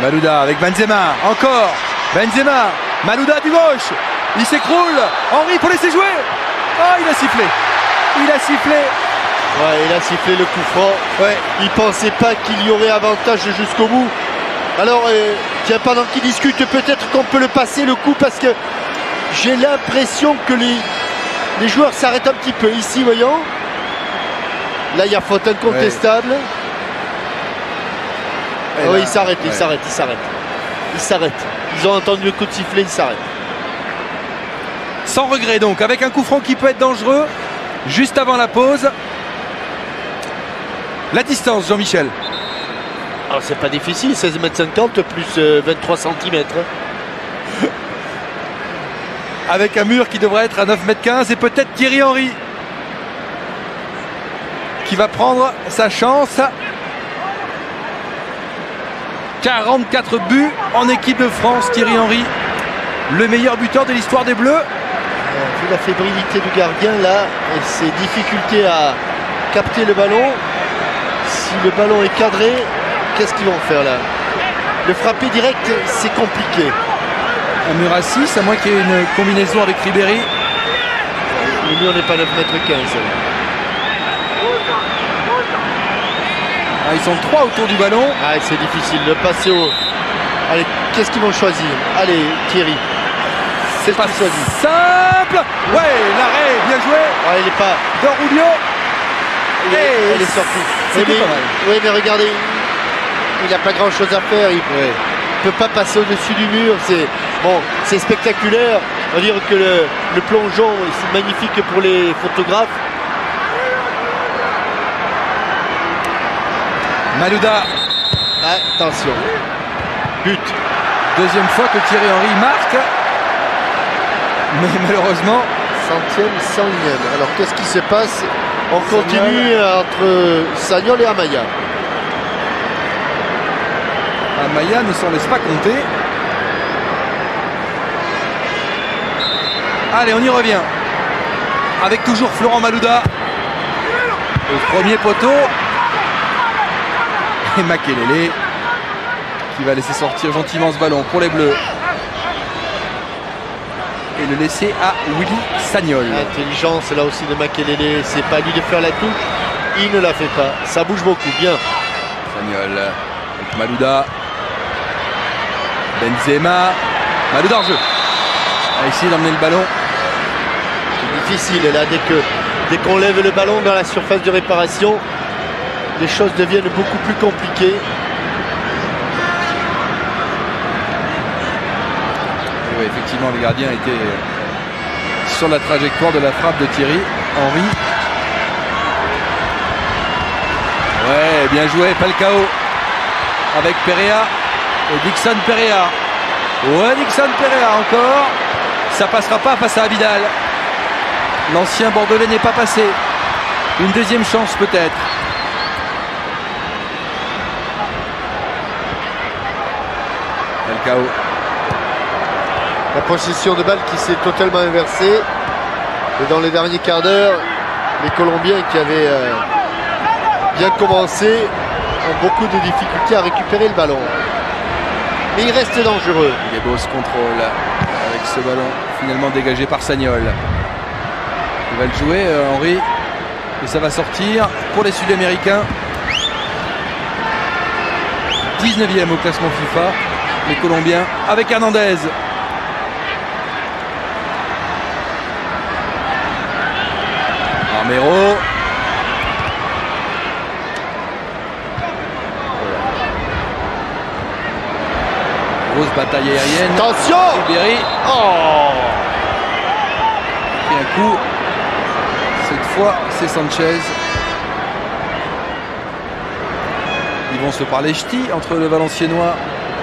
Speaker 1: Malouda avec Benzema, encore Benzema, Malouda du gauche, il s'écroule, Henry pour laisser jouer. Oh, il a sifflé.
Speaker 2: Ouais, il a sifflé le coup franc.
Speaker 1: Ouais.
Speaker 2: Il pensait pas qu'il y aurait avantage jusqu'au bout. Alors, tiens, pendant qu'il discute, peut-être qu'on peut le passer le coup, parce que j'ai l'impression que les joueurs s'arrêtent un petit peu. Ici, voyons. Là, il y a faute incontestable.
Speaker 1: Ouais.
Speaker 2: Oui, il s'arrête. Ils ont entendu le coup de sifflet, ils s'arrêtent.
Speaker 1: Sans regret donc, avec un coup franc qui peut être dangereux. Juste avant la pause. La distance, Jean-Michel.
Speaker 2: Alors, c'est pas difficile, 16,50 m plus 23 cm.
Speaker 1: Avec un mur qui devrait être à 9,15 m et peut-être Thierry Henry qui va prendre sa chance. 44 buts en équipe de France, Thierry Henry, le meilleur buteur de l'histoire des Bleus.
Speaker 2: Vu la fébrilité du gardien là et ses difficultés à capter le ballon, si le ballon est cadré, qu'est-ce qu'ils vont faire là? Le frapper direct, c'est compliqué.
Speaker 1: Un mur à 6, à moins qu'il y ait une combinaison avec Ribéry.
Speaker 2: Le mur n'est pas 9,15 m.
Speaker 1: Ah, ils sont 3 autour du ballon.
Speaker 2: Ah, c'est difficile de passer au... Allez, qu'est-ce qu'ils vont choisir? Allez, Thierry.
Speaker 1: C'est pas
Speaker 2: ce qu'il s'agit.
Speaker 1: simple. Ouais, l'arrêt, bien joué.
Speaker 2: Ouais, il est pas.
Speaker 1: D'Orulio.
Speaker 2: Elle est sortie.
Speaker 1: C'était pas mal.
Speaker 2: Oui, mais regardez, il n'a pas grand chose à faire. Il ne peut pas passer au-dessus du mur. C'est spectaculaire. On va dire que le plongeon, c'est magnifique pour les photographes.
Speaker 1: Malouda.
Speaker 2: Attention. But.
Speaker 1: Deuxième fois que Thierry Henry marque. Mais malheureusement.
Speaker 2: Centième, 101e. Alors qu'est-ce qui se passe? On continue entre Sagnol et Amaya.
Speaker 1: Amaya ne s'en laisse pas compter. Allez, on y revient. Avec toujours Florent Malouda. Au premier poteau. Et Makelele qui va laisser sortir gentiment ce ballon pour les Bleus. Et le laisser à Willy Sagnol.
Speaker 2: Intelligence là aussi de Makelele. C'est pas lui de faire la touche. Il ne la fait pas. Ça bouge beaucoup. Bien.
Speaker 1: Sagnol avec Malouda. Benzema. Malouda en jeu. A essayé d'emmener le ballon.
Speaker 2: C'est difficile là dès qu'on lève le ballon dans la surface de réparation. Les choses deviennent beaucoup plus compliquées.
Speaker 1: Oui, effectivement, le gardien était sur la trajectoire de la frappe de Thierry Henry. Ouais, bien joué, Falcao avec Perea et Dixon Perea. Ouais, Dixon Perea encore. Ça passera pas face à Vidal. L'ancien Bordelais n'est pas passé. Une deuxième chance peut-être. Falcao.
Speaker 2: La possession de balle qui s'est totalement inversée. Et dans les derniers quarts d'heure, les Colombiens qui avaient bien commencé ont beaucoup de difficultés à récupérer le ballon. Mais il reste dangereux.
Speaker 1: Il est beau ce contrôle avec ce ballon finalement dégagé par Sagnol. Il va le jouer, Henry. Et ça va sortir pour les Sud-Américains. 19e au classement FIFA. Les Colombiens avec Hernandez. Armero. Grosse bataille aérienne.
Speaker 2: Attention!
Speaker 1: Ribéry.
Speaker 2: Oh!
Speaker 1: Et un coup. Cette fois, c'est Sanchez. Ils vont se parler ch'ti entre le Valenciennois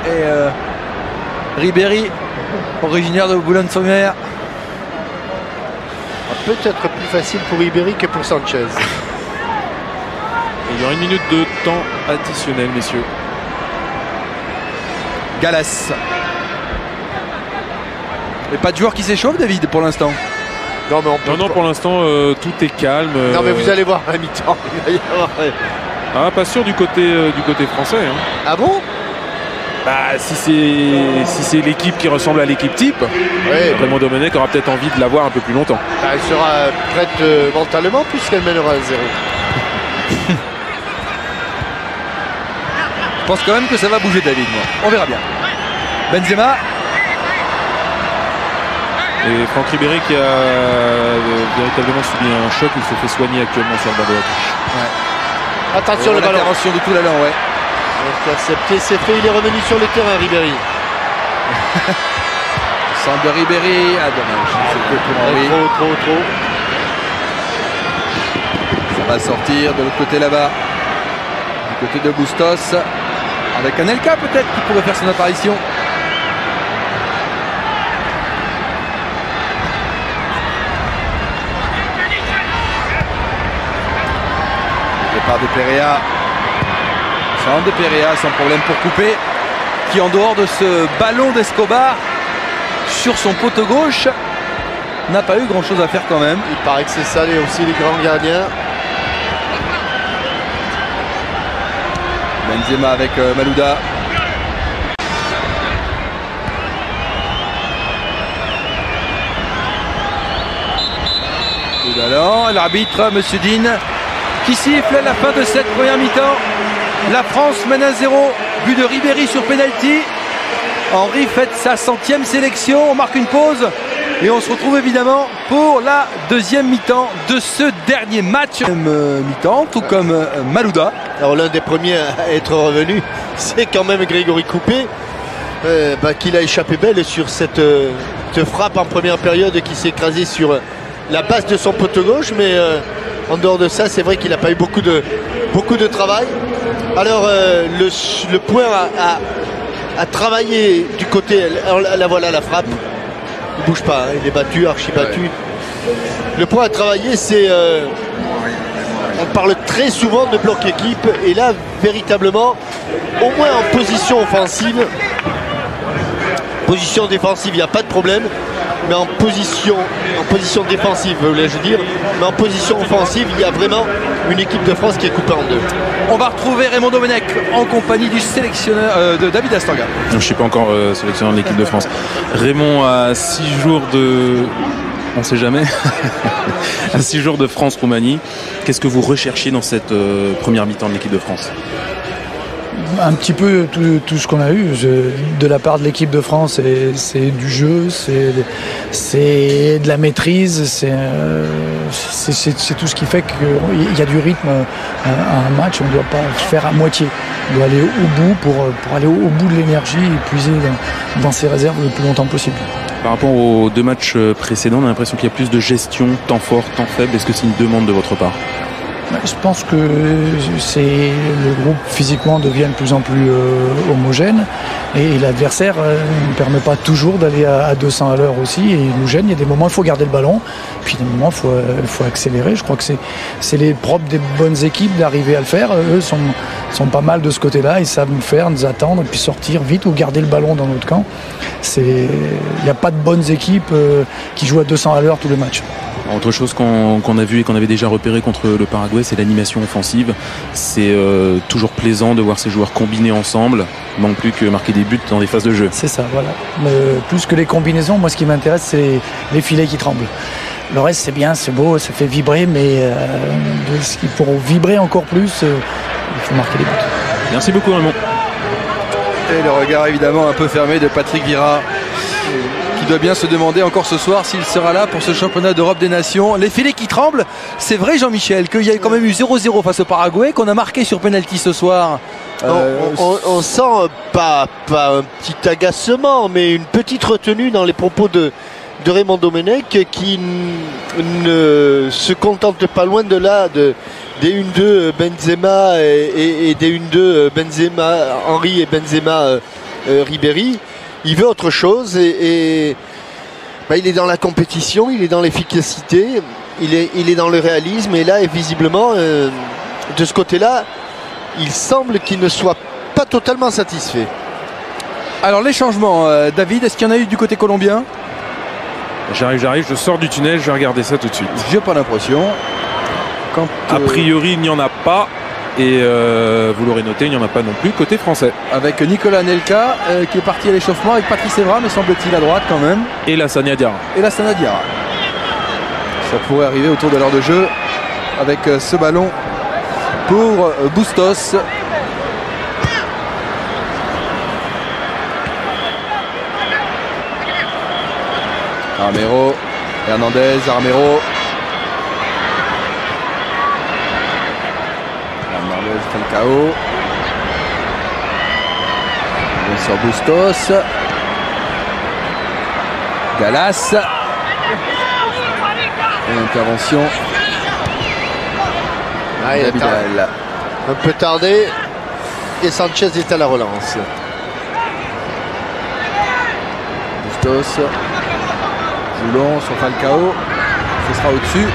Speaker 1: et Ribéry, originaire de Boulogne-sur-Mer.
Speaker 2: Peut-être plus facile pour Ribéry que pour Sanchez.
Speaker 3: Il y aura 1 minute de temps additionnel, messieurs.
Speaker 1: Gallas. Et pas de joueur qui s'échauffe, David, pour l'instant.
Speaker 2: Non, mais on peut
Speaker 3: Non, pour l'instant, tout est calme.
Speaker 2: Non, mais vous allez voir à la mi-temps. Il va y avoir...
Speaker 3: Ah, pas sûr du côté français. Hein.
Speaker 2: Ah bon?
Speaker 3: Bah, si c'est l'équipe qui ressemble à l'équipe type,
Speaker 2: Ouais.
Speaker 3: Raymond Domenech aura peut-être envie de l'avoir un peu plus longtemps.
Speaker 2: Bah, elle sera prête mentalement puisqu'elle mènera à 0.
Speaker 1: Je pense quand même que ça va bouger, David. Moi. On verra bien. Benzema.
Speaker 3: Et Franck Ribéry qui a véritablement subi un choc, il se fait soigner actuellement sur le bord de la touche.
Speaker 1: Ouais.
Speaker 2: Attention le ballon.
Speaker 1: L'intervention de Toulalan, ouais.
Speaker 2: Intercepté, c'est fait, il est revenu sur le terrain, Ribéry.
Speaker 1: Centre de Ribéry. Ah, dommage. C'était pour Henry.
Speaker 2: Trop.
Speaker 1: Ça va sortir de l'autre côté là-bas. Du côté de Bustos. Avec Anelka peut-être qui pourrait faire son apparition. Départ de Perea. Centre de Perea sans problème pour couper. Qui en dehors de ce ballon d'Escobar sur son poteau gauche n'a pas eu grand chose à faire quand même.
Speaker 2: Il paraît que c'est ça aussi les grands gardiens.
Speaker 1: Benzema avec Malouda. Toulalan, l'arbitre, Monsieur Dean, qui siffle la fin de cette première mi-temps. La France mène 1-0, but de Ribéry sur penalty. Henry fête sa 100e sélection. On marque une pause et on se retrouve évidemment pour la deuxième mi-temps de ce dernier match. Mi-temps, tout comme Malouda.
Speaker 2: Alors l'un des premiers à être revenu, c'est quand même Grégory Coupé, qu'il a échappé belle sur cette frappe en première période qui s'est écrasée sur la base de son poteau gauche, mais en dehors de ça, c'est vrai qu'il n'a pas eu beaucoup de travail. Alors le point à travailler du côté, alors là voilà la frappe, il bouge pas, hein, il est battu, archi battu. Ouais. Le point à travailler, c'est on parle très souvent de bloc équipe, et là véritablement, au moins en position offensive, position défensive, il n'y a pas de problème, mais en position défensive, voulais-je dire, mais en position offensive, il y a vraiment une équipe de France qui est coupée en deux.
Speaker 1: On va retrouver Raymond Domenech en compagnie du sélectionneur de David Astorga.
Speaker 3: Je ne suis pas encore sélectionneur de l'équipe de France. Raymond a 6 jours de... On ne sait jamais. À 6 jours de France-Roumanie, qu'est-ce que vous recherchiez dans cette première mi-temps de l'équipe de France?
Speaker 4: Un petit peu tout ce qu'on a eu de la part de l'équipe de France, c'est du jeu, c'est de la maîtrise, c'est tout ce qui fait qu'il y a du rythme à un match. On ne doit pas faire à moitié, on doit aller au bout pour aller au bout de l'énergie et puiser dans ses réserves le plus longtemps possible.
Speaker 3: Par rapport aux 2 matchs précédents, on a l'impression qu'il y a plus de gestion, temps fort, temps faible. Est-ce que c'est une demande de votre part?
Speaker 4: Je pense que le groupe physiquement devient de plus en plus homogène, et l'adversaire ne permet pas toujours d'aller à 200 à l'heure aussi, et il nous gêne. Il y a des moments où il faut garder le ballon, puis des moments où il faut accélérer. Je crois que c'est les propres des bonnes équipes d'arriver à le faire. Eux sont pas mal de ce côté-là, ils savent nous faire, nous attendre, et puis sortir vite ou garder le ballon dans notre camp. Il n'y a pas de bonnes équipes qui jouent à 200 à l'heure tous les matchs.
Speaker 3: Autre chose qu'on a vu et qu'on avait déjà repéré contre le Paraguay, c'est l'animation offensive. C'est toujours plaisant de voir ces joueurs combiner ensemble. Il manque plus que marquer des buts dans des phases de jeu.
Speaker 4: C'est ça, voilà. Plus que les combinaisons, moi ce qui m'intéresse, c'est les filets qui tremblent. Le reste, c'est bien, c'est beau, ça fait vibrer, mais pour vibrer encore plus, il faut marquer des buts.
Speaker 3: Merci beaucoup, Raymond.
Speaker 1: Et le regard évidemment un peu fermé de Patrick Vieira, qui doit bien se demander encore ce soir s'il sera là pour ce championnat d'Europe des Nations. Les filets qui tremblent, c'est vrai, Jean-Michel, qu'il y a quand même eu 0-0 face au Paraguay, qu'on a marqué sur penalty ce soir.
Speaker 2: On sent pas un petit agacement, mais une petite retenue dans les propos de Raymond Domenech, qui ne se contente pas loin de là des 1-2 Benzema et des 1-2 Benzema Henry et Benzema Ribéry. Il veut autre chose, et il est dans la compétition, il est dans l'efficacité, il est dans le réalisme, et là, visiblement, de ce côté-là, il semble qu'il ne soit pas totalement satisfait.
Speaker 1: Alors les changements, David, est-ce qu'il y en a eu du côté colombien?
Speaker 3: J'arrive, je sors du tunnel, je vais regarder ça tout de suite.
Speaker 1: J'ai pas l'impression.
Speaker 3: A priori, il n'y en a pas. Et vous l'aurez noté, il n'y en a pas non plus côté français.
Speaker 1: Avec Nicolas Anelka qui est parti à l'échauffement avec Patrice Evra, me semble-t-il, à droite quand même.
Speaker 3: Et Lassana Diarra.
Speaker 1: Ça pourrait arriver autour de l'heure de jeu avec ce ballon pour Bustos. Armero, Hernandez, Armero. Falcao. Bien sûr Bustos. Galas. Et intervention.
Speaker 2: Vidal. Un peu tardé. Et Sanchez est à la relance.
Speaker 1: Bustos. Joulon sur Falcao. Ce sera au-dessus.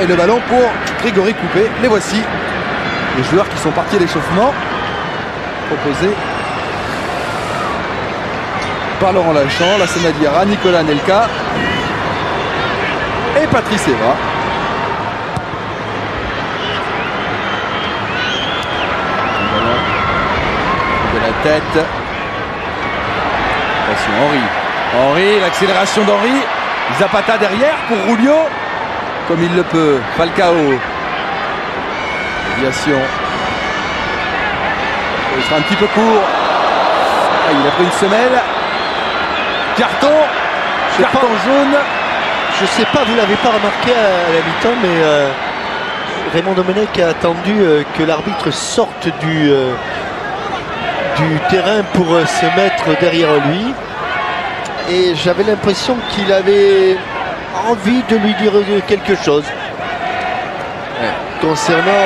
Speaker 1: Et le ballon pour Grégory Coupé. Les voici, les joueurs qui sont partis à l'échauffement, proposés par Laurent Lachamp, Lassana Diarra, Nicolas Anelka et Patrice Evra. De la tête. Attention, Henry, l'accélération d'Henry. Zapata derrière pour Rulio. Comme il le peut, Falcao. Déviation. Il sera un petit peu court. Ah, il a pris une semelle. Carton. Carton jaune.
Speaker 2: Je sais pas, vous l'avez pas remarqué à la mi-temps, mais Raymond Domenech a attendu que l'arbitre sorte du terrain pour se mettre derrière lui. Et j'avais l'impression qu'il avait envie de lui dire quelque chose concernant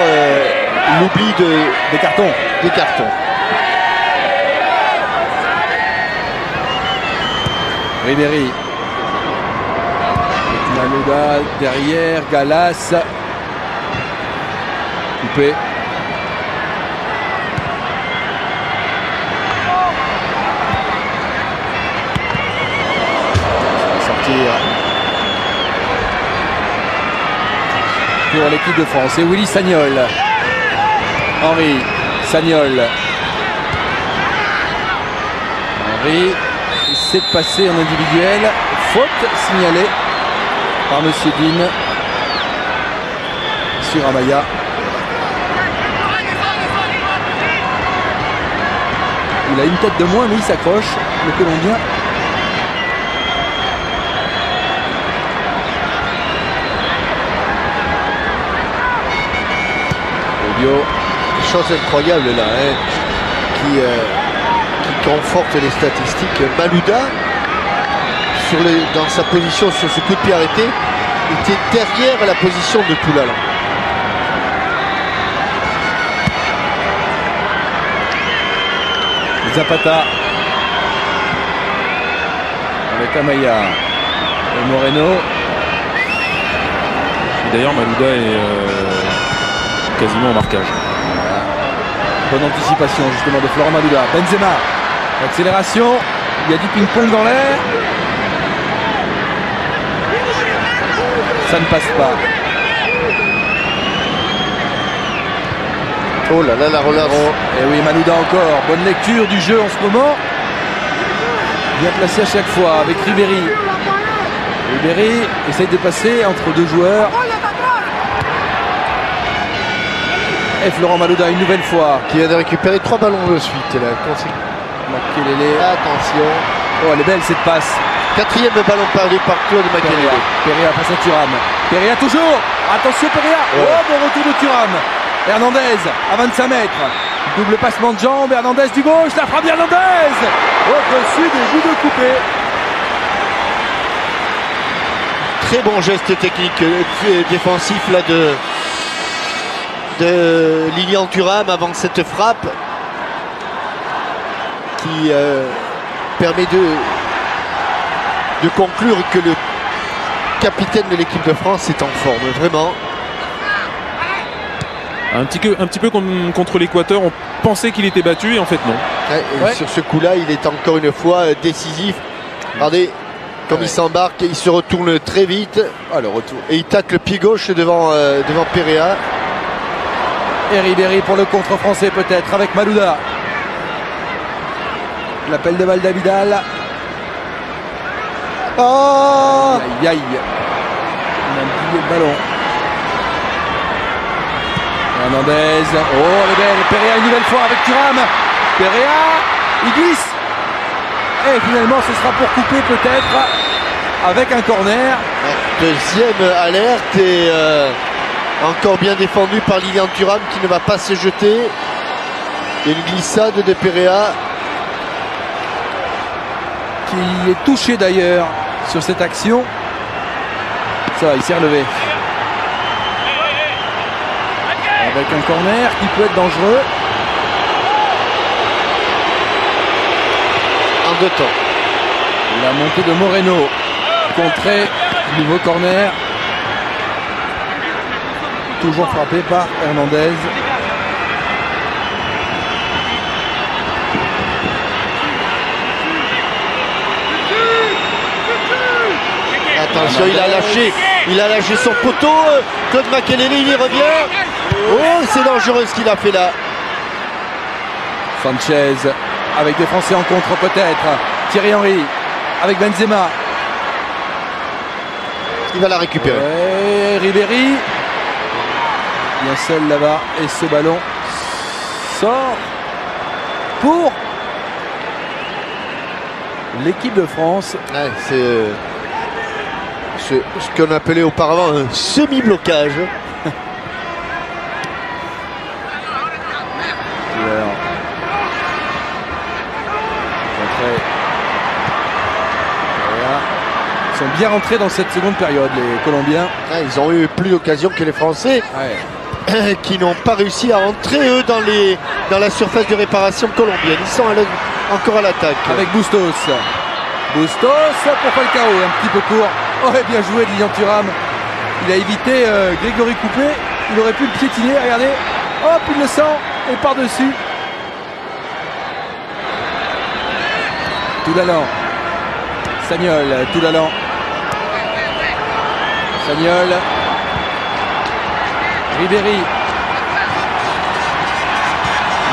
Speaker 2: l'oubli
Speaker 1: des cartons. Ribéry. Malouda derrière, Gallas. Coupé. Pour l'équipe de France, et Willy Sagnol. Henry Sagnol. Henry essaie de passer en individuel. Faute signalée par Monsieur Dean sur Amaya. Il a une tête de moins, mais il s'accroche, le Colombien.
Speaker 2: Chose incroyable là, qui conforte les statistiques. Malouda, dans sa position sur ce coup de pied arrêté, était derrière la position de Toulala.
Speaker 1: Zapata avec Amaya et Moreno.
Speaker 3: D'ailleurs, Malouda est quasiment au marquage.
Speaker 1: Bonne anticipation justement de Florent Malouda. Benzema, accélération, il y a du ping-pong dans l'air. Ça ne passe pas.
Speaker 2: Oh là là, la relance.
Speaker 1: Et oui, Malouda encore. Bonne lecture du jeu en ce moment. Bien placé à chaque fois avec Ribéry. Ribéry essaye de passer entre deux joueurs. Et Florent Malouda une nouvelle fois.
Speaker 2: Qui vient de récupérer 3 ballons de suite. Là.
Speaker 1: Makelele.
Speaker 2: Attention.
Speaker 1: Oh, elle est belle cette passe.
Speaker 2: 4e ballon perdu par Claude Makelele.
Speaker 1: Perea face à Thuram. Perea toujours. Attention Perea.
Speaker 2: Ouais.
Speaker 1: Oh, bon retour de Thuram. Hernandez à 25 mètres. Double passement de jambes. Hernandez du gauche. La frappe d'Hernandez. Au-dessus des bouts de coupé.
Speaker 2: Très bon geste technique défensif là de Lilian Thuram avant cette frappe qui permet de conclure que le capitaine de l'équipe de France est en forme, vraiment.
Speaker 3: Un petit peu comme contre l'Équateur, on pensait qu'il était battu et en fait non.
Speaker 2: Ouais. Sur ce coup-là, il est encore une fois décisif. Regardez comme il s'embarque, il se retourne très vite.
Speaker 1: Ah, le retour.
Speaker 2: Et il tacle le pied gauche devant Perea.
Speaker 1: Et Ribéry pour le contre français peut-être avec Malouda. L'appel de balle d'Abidal.
Speaker 2: Oh,
Speaker 1: aïe aïe. On a plié le ballon. Hernandez. Oh, elle est belle. Perea une nouvelle fois avec Thuram. Perea, il glisse. Et finalement, ce sera pour couper peut-être avec un corner.
Speaker 2: Deuxième alerte et encore bien défendu par Lilian Thuram qui ne va pas se jeter. Il y a une glissade de Perea.
Speaker 1: Qui est touché d'ailleurs sur cette action. Ça va, il s'est relevé. Avec un corner qui peut être dangereux.
Speaker 2: En 2 temps.
Speaker 1: La montée de Moreno. Contré. Nouveau corner. Toujours frappé par Hernandez.
Speaker 2: Attention, il a lâché son poteau. Claude Makelele, il y revient. Oh, c'est dangereux ce qu'il a fait là.
Speaker 1: Sanchez avec des Français en contre peut-être. Thierry Henry avec Benzema.
Speaker 2: Il va la récupérer.
Speaker 1: Ouais, Ribéry. bien seul là-bas. Et ce ballon sort pour l'équipe de France.
Speaker 2: Ouais, c'est ce qu'on appelait auparavant un semi-blocage.
Speaker 1: Ils sont bien rentrés dans cette seconde période, les Colombiens.
Speaker 2: Ouais, ils ont eu plus d'occasions que les Français, qui n'ont pas réussi à entrer eux dans la surface de réparation colombienne. Ils sont encore à l'attaque.
Speaker 1: Avec Bustos. Bustos pour Falcao, un petit peu court. Oh, bien joué de Lilian Thuram. Il a évité Grégory Coupé. Il aurait pu le piétiner, regardez. Hop, il le sent et par-dessus. Toulalan. Sagnol, Toulalan. Sagnol. Ribéry.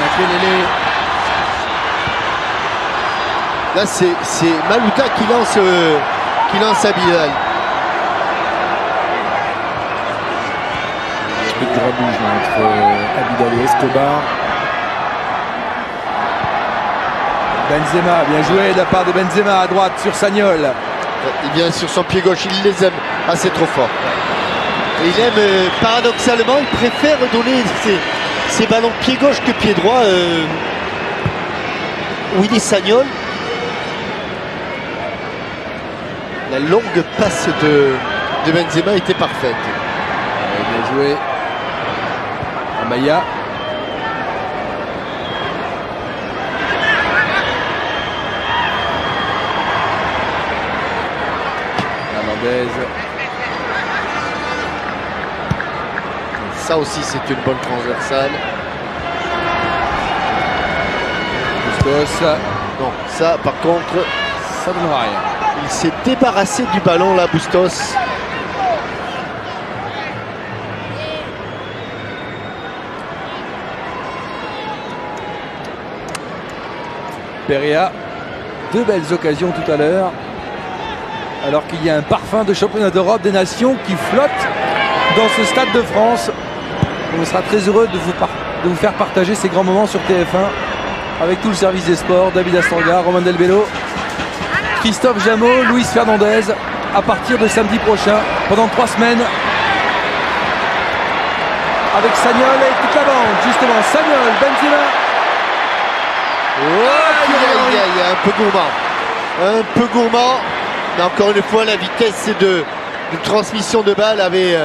Speaker 1: Makelele.
Speaker 2: Là, c'est Malouda qui lance Abidal.
Speaker 3: Un petit peu de grabouge entre Abidal et Escobar.
Speaker 1: Benzema, bien joué de la part de Benzema à droite sur Sagnol.
Speaker 2: Il vient sur son pied gauche, il les aime. Ah, c'est trop fort. Et il aime, paradoxalement, il préfère donner ses ballons pied gauche que pied droit. Willy Sagnol. La longue passe de Benzema était parfaite.
Speaker 1: Bien joué. Amaya.
Speaker 2: Ça aussi, c'est une bonne transversale.
Speaker 1: Bustos.
Speaker 2: Non, ça, par contre,
Speaker 1: ça ne donnera rien.
Speaker 2: Il s'est débarrassé du ballon, là, Bustos.
Speaker 1: Perea. Deux belles occasions tout à l'heure. Alors qu'il y a un parfum de championnat d'Europe des nations qui flotte dans ce stade de France. On sera très heureux de vous faire partager ces grands moments sur TF1 avec tout le service des sports, David Astorga, Romain Delbello, Christophe Jameau, Luis Fernandez, à partir de samedi prochain, pendant 3 semaines, avec Sagnol et toute la bande, justement. Sagnol, Benzema.
Speaker 2: Un peu gourmand. Un peu gourmand. Mais encore une fois, la vitesse de transmission de balle avait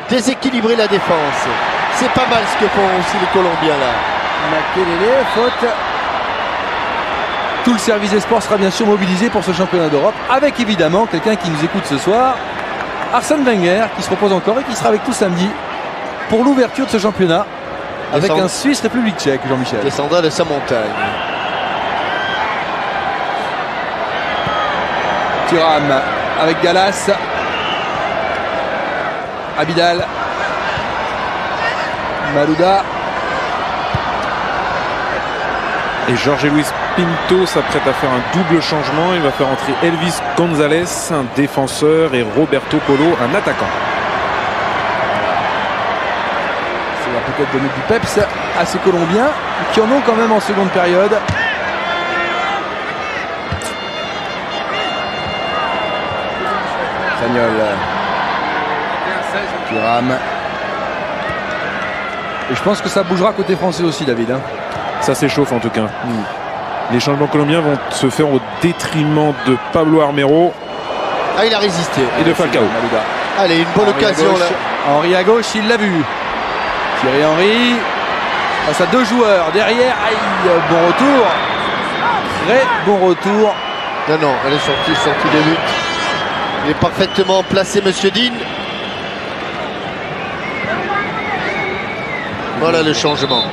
Speaker 2: déséquilibré la défense. C'est pas mal ce que font aussi les Colombiens là.
Speaker 1: Makelele, faute. Tout le service des sports sera bien sûr mobilisé pour ce championnat d'Europe, avec évidemment quelqu'un qui nous écoute ce soir, Arsène Wenger, qui se repose encore et qui sera avec tout samedi pour l'ouverture de ce championnat, avec un Suisse-République tchèque, Jean-Michel.
Speaker 2: Descendra de sa montagne.
Speaker 1: Thuram avec Gallas. Abidal. Malouda.
Speaker 3: Et Jorge Luis Pinto s'apprête à faire un double changement. Il va faire entrer Elvis González, un défenseur, et Roberto Polo, un attaquant.
Speaker 1: Ça va peut-être donner du peps à ces Colombiens qui en ont quand même en seconde période. Sagnol. Thuram. Et je pense que ça bougera côté français aussi, David.
Speaker 3: Ça s'échauffe en tout cas. Les changements colombiens vont se faire au détriment de Pablo Armero.
Speaker 2: Ah, il a résisté.
Speaker 3: Et de Falcao.
Speaker 2: Allez, une bonne occasion là.
Speaker 1: Henry à gauche, il l'a vu. Thierry Henry face à 2 joueurs derrière. Aïe, bon retour. Très bon retour.
Speaker 2: Non, elle est sortie de but. Il est parfaitement placé, Monsieur Dean. Voilà le changement.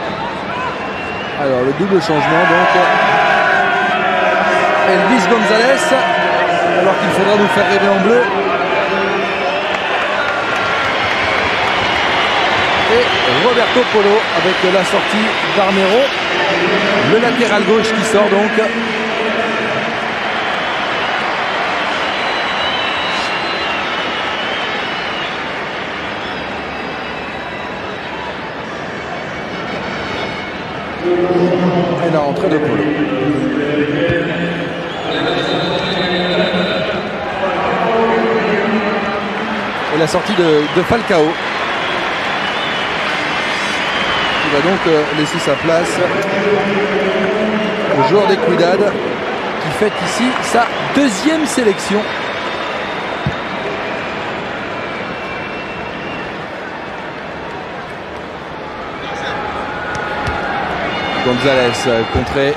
Speaker 1: Alors le double changement donc. Elvis González, alors qu'il faudra nous faire rêver en bleu. Et Roberto Polo avec la sortie d'Armero. Le latéral gauche qui sort donc. Et la rentrée de Polo. Et la sortie de Falcao. Il va donc laisser sa place au joueur d'Equidad qui fête ici sa deuxième sélection. Gonzalez contré.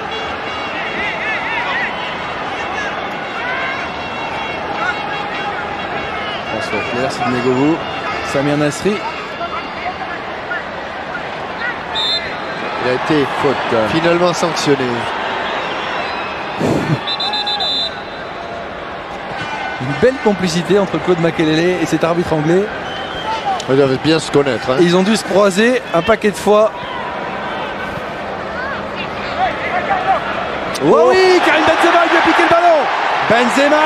Speaker 1: François Claire, Sidney Govou, Samir Nasri.
Speaker 2: Il a été faute. Finalement sanctionné.
Speaker 1: Une belle complicité entre Claude Makelele et cet arbitre anglais.
Speaker 2: Ils doivent bien se connaître. Hein.
Speaker 1: Et ils ont dû se croiser un paquet de fois. Oh oui, Karim Benzema lui a piqué le ballon. Benzema.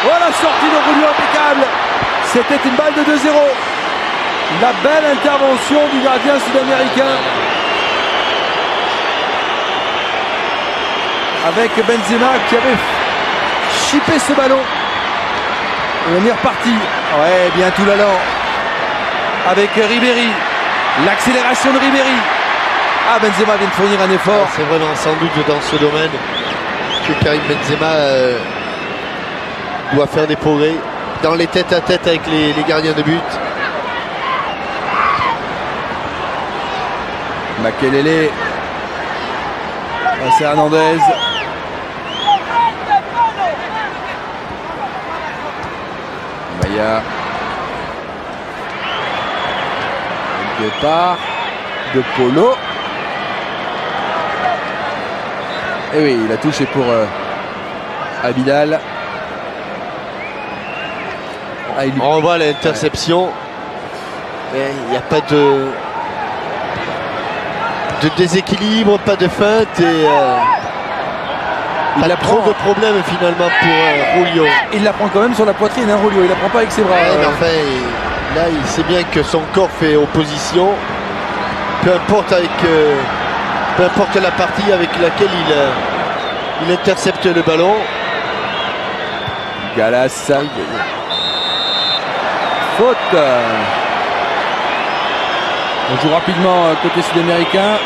Speaker 1: Oh, la sortie de Rulio impeccable. C'était une balle de 2-0. La belle intervention du gardien sud-américain. Avec Benzema qui avait chippé ce ballon. Et on est reparti. Ouais, bien tout l'allant. Avec Ribéry. L'accélération de Ribéry. Ah, Benzema vient de fournir un effort.
Speaker 2: C'est vraiment sans doute dans ce domaine que Karim Benzema doit faire des progrès dans les tête-à-tête avec les gardiens de but.
Speaker 1: Makelele. C'est Hernandez. Maya. Le départ de Polo. Et oui, il a touché pour Abidal.
Speaker 2: On voit l'interception. Mais il n'y a pas de déséquilibre, pas de feinte. Et il a trop de problèmes finalement pour Rulio.
Speaker 1: Il la prend quand même sur la poitrine, hein, Rulio. Il la prend pas avec ses bras.
Speaker 2: Mais enfin, là, il sait bien que son corps fait opposition. Peu importe la partie avec laquelle il intercepte le ballon.
Speaker 1: Galas. Faute. On joue rapidement côté sud-américain.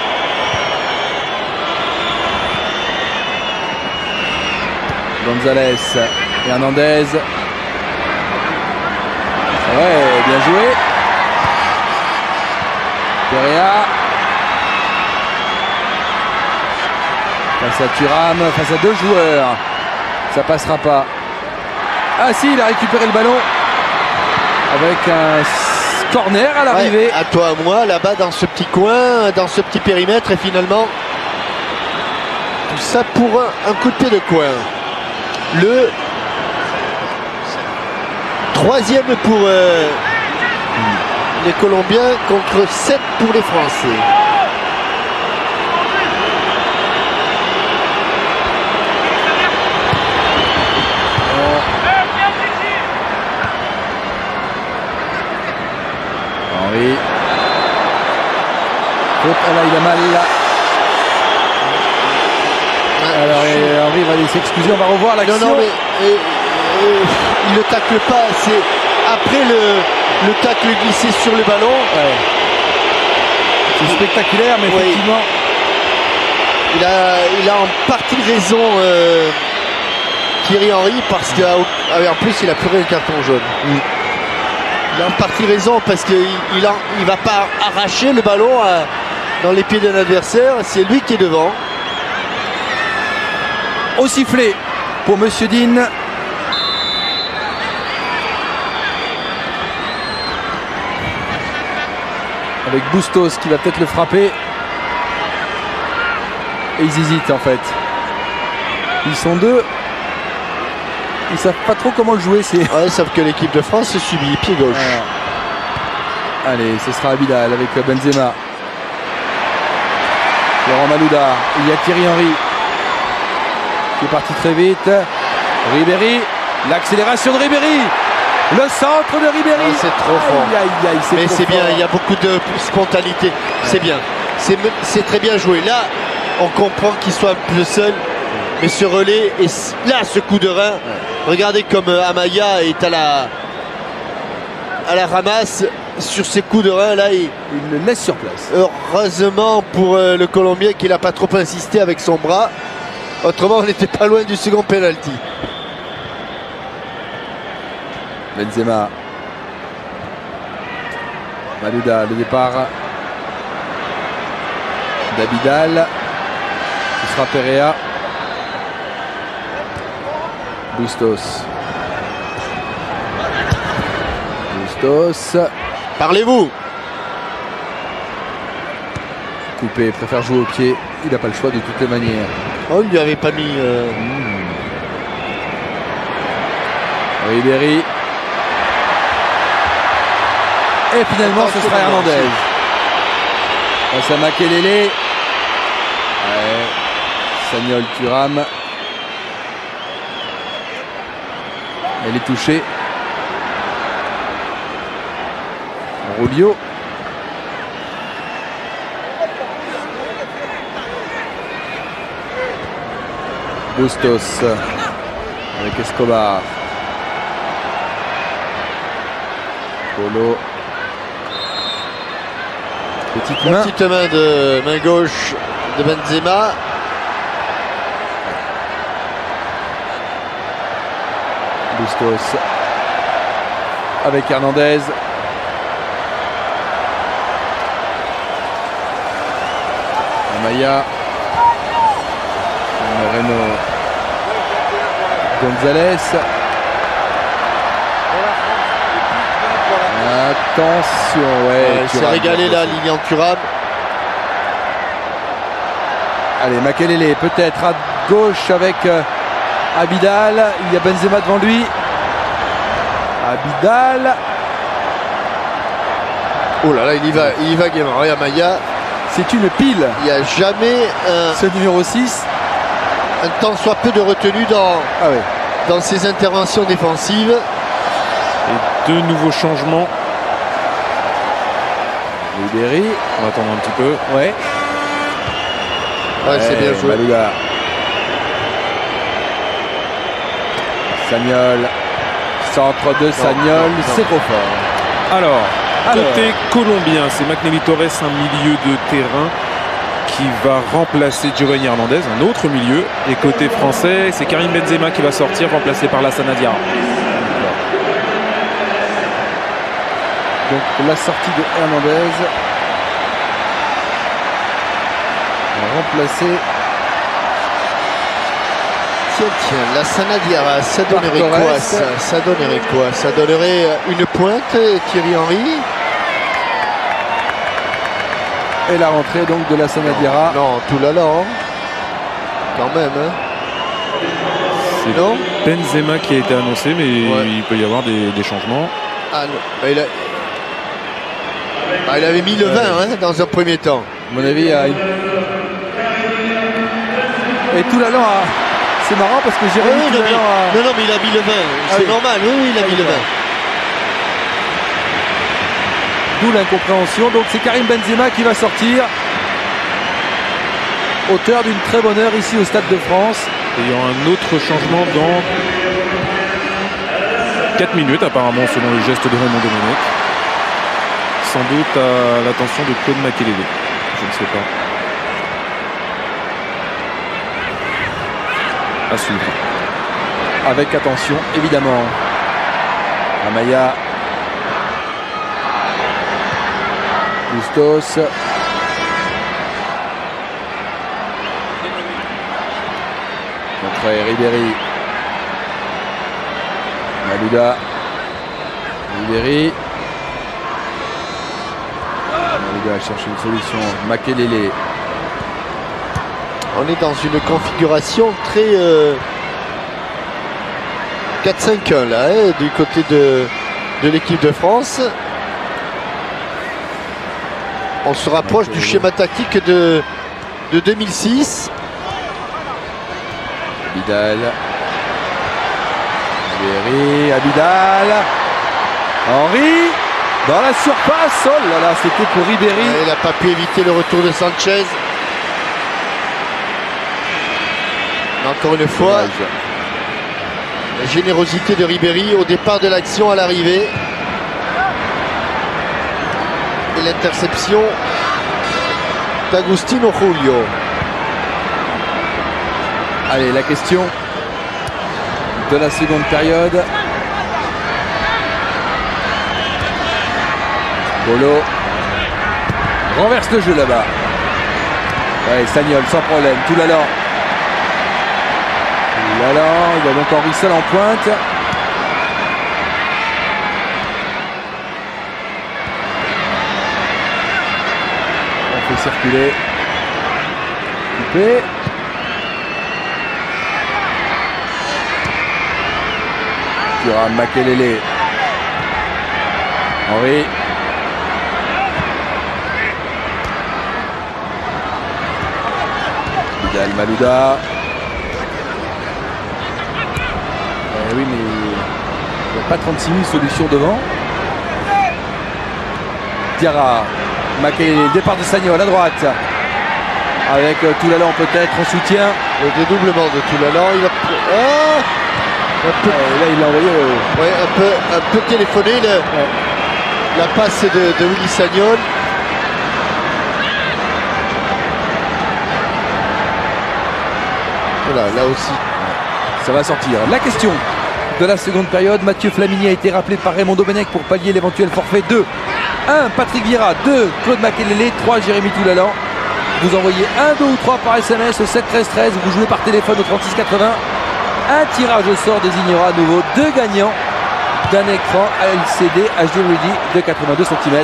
Speaker 1: Gonzalez et Hernandez. Ouais, bien joué. Perea. Face à Thuram, face à deux joueurs. Ça passera pas. Ah si, il a récupéré le ballon. Avec un corner à l'arrivée.
Speaker 2: Ouais, à toi, à moi, là-bas dans ce petit coin, dans ce petit périmètre. Et finalement, tout ça pour un coup de pied de coin. Le troisième pour les Colombiens contre 7 pour les Français.
Speaker 1: Henry. Faute, là il a mal là. Alors Henry va aller s'excuser, on va revoir l'action.
Speaker 2: Non, mais il ne tacle pas, c'est après le tacle glissé sur le ballon.
Speaker 1: Ouais. C'est spectaculaire, mais
Speaker 2: oui.
Speaker 1: Effectivement.
Speaker 2: Il a en partie raison Thierry Henry, parce qu'en plus il a pleuré le carton jaune. Il a en partie raison parce qu'il ne va pas arracher le ballon dans les pieds d'un adversaire, c'est lui qui est devant.
Speaker 1: Au sifflet pour Monsieur Dean. Avec Bustos qui va peut-être le frapper. Et ils hésitent en fait. Ils sont deux. Ils savent pas trop comment le jouer.
Speaker 2: Ouais, sauf que l'équipe de France se subit pied gauche.
Speaker 1: Alors. Allez, ce sera Abidal avec Benzema. Laurent Malouda. Il y a Thierry Henry qui est parti très vite. Ribéry. L'accélération de Ribéry. Le centre de Ribéry.
Speaker 2: C'est trop fort.
Speaker 1: Aïe, aïe, aïe,
Speaker 2: mais c'est bien,
Speaker 1: fort.
Speaker 2: il y a beaucoup de spontanéité. C'est bien. c'est très bien joué. Là, on comprend qu'il soit un peu seul, mais ce relais, et là, ce coup de rein, regardez comme Amaya est à la ramasse sur ces coups de rein. Là, il
Speaker 1: le laisse sur place.
Speaker 2: Heureusement pour le Colombien qu'il n'a pas trop insisté avec son bras. Autrement, on n'était pas loin du second penalty.
Speaker 1: Benzema. Malouda, le départ d'Abidal. Ce sera Perea. Bustos.
Speaker 2: Parlez-vous.
Speaker 1: Coupé, préfère jouer au pied. Il n'a pas le choix de toutes les manières.
Speaker 2: Oh, il lui avait pas mis.
Speaker 1: Ribéry. Et finalement, ce sera Hernandez. Face à Makelele. Ouais. Sagnol, Thuram. Elle est touchée. Rubio. Bustos avec Escobar. Polo. Petite main
Speaker 2: de main gauche de Benzema.
Speaker 1: Bustos avec Hernandez. Amaya. Moreno. Gonzalez. Attention, ouais.
Speaker 2: Il s'est régalé là, Lilian Thuram.
Speaker 1: Allez, Makelele peut-être à gauche avec Abidal. Il y a Benzema devant lui. Abidal.
Speaker 2: Oh là là, il y va gaiement. Regarde Maya.
Speaker 1: C'est une pile.
Speaker 2: Il n'y a jamais
Speaker 1: ce numéro 6.
Speaker 2: Un temps soit peu de retenue dans ses interventions défensives.
Speaker 3: Et deux nouveaux changements.
Speaker 1: Ribéry.
Speaker 3: On va attendre un petit peu.
Speaker 1: Ouais.
Speaker 2: Ouais, c'est bien joué.
Speaker 1: Malouda. Sagnol. Centre de Sagnol. C'est trop fort.
Speaker 3: Alors, côté colombien, c'est Magnelli Torres, un milieu de terrain qui va remplacer Giovanni Hernandez, un autre milieu. Et côté français, c'est Karim Benzema qui va sortir, remplacé par Lassana Diarra.
Speaker 1: Donc la sortie de Hernandez va remplacer.
Speaker 2: Tiens, Lassana Diarra, ça donnerait quoi ça? Ça donnerait quoi? Ça donnerait une pointe, Thierry Henry.
Speaker 1: Et la rentrée donc de Lassana Diarra.
Speaker 2: Non, tout là, quand même. Hein.
Speaker 3: C'est Benzema qui a été annoncé, mais il peut y avoir des changements.
Speaker 2: Ah non, il avait mis le 20 dans un premier temps.
Speaker 1: À mon avis, et tout l'allant c'est marrant parce que Jérémy
Speaker 2: non, mais il a mis le 20. C'est normal, oui, il a mis le 20.
Speaker 1: D'où l'incompréhension. Donc c'est Karim Benzema qui va sortir. Auteur d'une très bonne heure ici au Stade de France.
Speaker 3: Et il y aura un autre changement dans 4 minutes apparemment selon les gestes de Raymond Domenech. Sans doute à l'attention de Claude Makelele. Je ne sais pas. À suivre.
Speaker 1: Avec attention, évidemment. Amaya. Bustos. Contre Ribéry. Malouda. Ribéry. Malouda cherche une solution. Makelele.
Speaker 2: On est dans une configuration très 4-5-1 là, du côté de l'équipe de France. On se rapproche du schéma tactique de 2006.
Speaker 1: Abidal. Ribéry. Abidal. Henry. Dans la surface, oh là là, c'était pour Ribéry.
Speaker 2: Il n'a pas pu éviter le retour de Sanchez. Encore une fois, la générosité de Ribéry au départ de l'action, à l'arrivée. Et l'interception d'Agustín Julio.
Speaker 1: Allez, la question de la seconde période. Polo renverse le jeu là-bas. Ouais, Sagnol sans problème. Toulalan. Il y a donc Henry seul en pointe. On fait circuler. Coupé. Thuram, Makelele. Henry. Vidal, Malouda. Oui, mais il n'y a pas 36 000 solutions devant. Diarra, Makelele, départ de Sagnol à droite. Avec Toulalan peut-être en soutien.
Speaker 2: Le dédoublement de Toulalan. Il a...
Speaker 1: Là, il l'a envoyé.
Speaker 2: Ouais, un peu téléphoné. La passe de Willy Sagnol. Voilà, là aussi.
Speaker 1: Ça va sortir. La question de la seconde période. Mathieu Flamini a été rappelé par Raymond Domenech pour pallier l'éventuel forfait. 2. 1. Patrick Vieira. 2. Claude Makelele. 3. Jérémy Toulalan. Vous envoyez 1, 2 ou 3 par SMS au 7 13 13. Vous jouez par téléphone au 36 80. Un tirage au sort désignera à nouveau 2 gagnants d'un écran LCD HD Ready de 82 cm.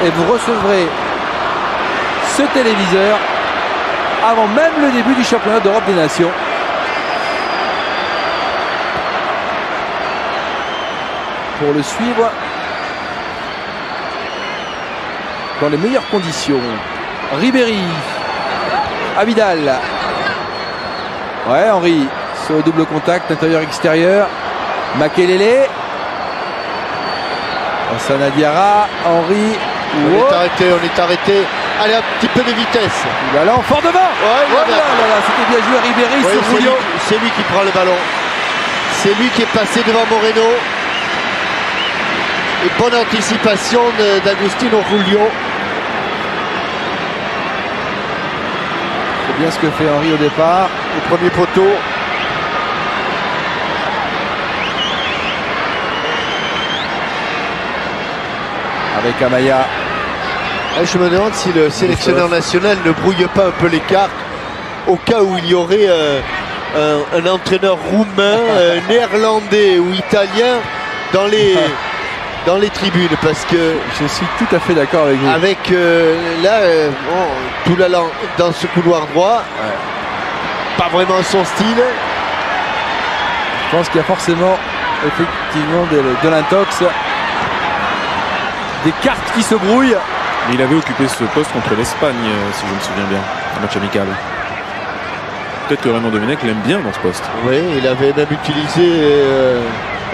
Speaker 1: Et vous recevrez ce téléviseur avant même le début du championnat d'Europe des Nations. Pour le suivre dans les meilleures conditions. Ribéry à Vidal. Ouais, Henry sur le double contact intérieur-extérieur. Makelele. Lassana Diarra. Henry.
Speaker 2: On est arrêté. Allez, un petit peu de vitesse.
Speaker 1: Là, fort devant.
Speaker 2: Ouais,
Speaker 1: c'était bien joué Ribéry sur Julio.
Speaker 2: C'est lui qui prend le ballon. C'est lui qui est passé devant Moreno. Et bonne anticipation d'Agustín Julio.
Speaker 1: C'est bien ce que fait Henry au départ.
Speaker 2: Au premier poteau.
Speaker 1: Avec Amaya.
Speaker 2: Je me demande si le sélectionneur national ne brouille pas un peu les cartes au cas où il y aurait un entraîneur roumain, néerlandais ou italien dans les tribunes, parce que
Speaker 1: je suis tout à fait d'accord avec vous.
Speaker 2: Avec Toulalan dans ce couloir droit, pas vraiment son style.
Speaker 1: Je pense qu'il y a forcément effectivement de l'intox, des cartes qui se brouillent.
Speaker 3: Mais il avait occupé ce poste contre l'Espagne, si je me souviens bien, un match amical. Peut-être que Raymond Domenech l'aime bien dans ce poste.
Speaker 2: Oui, il avait même utilisé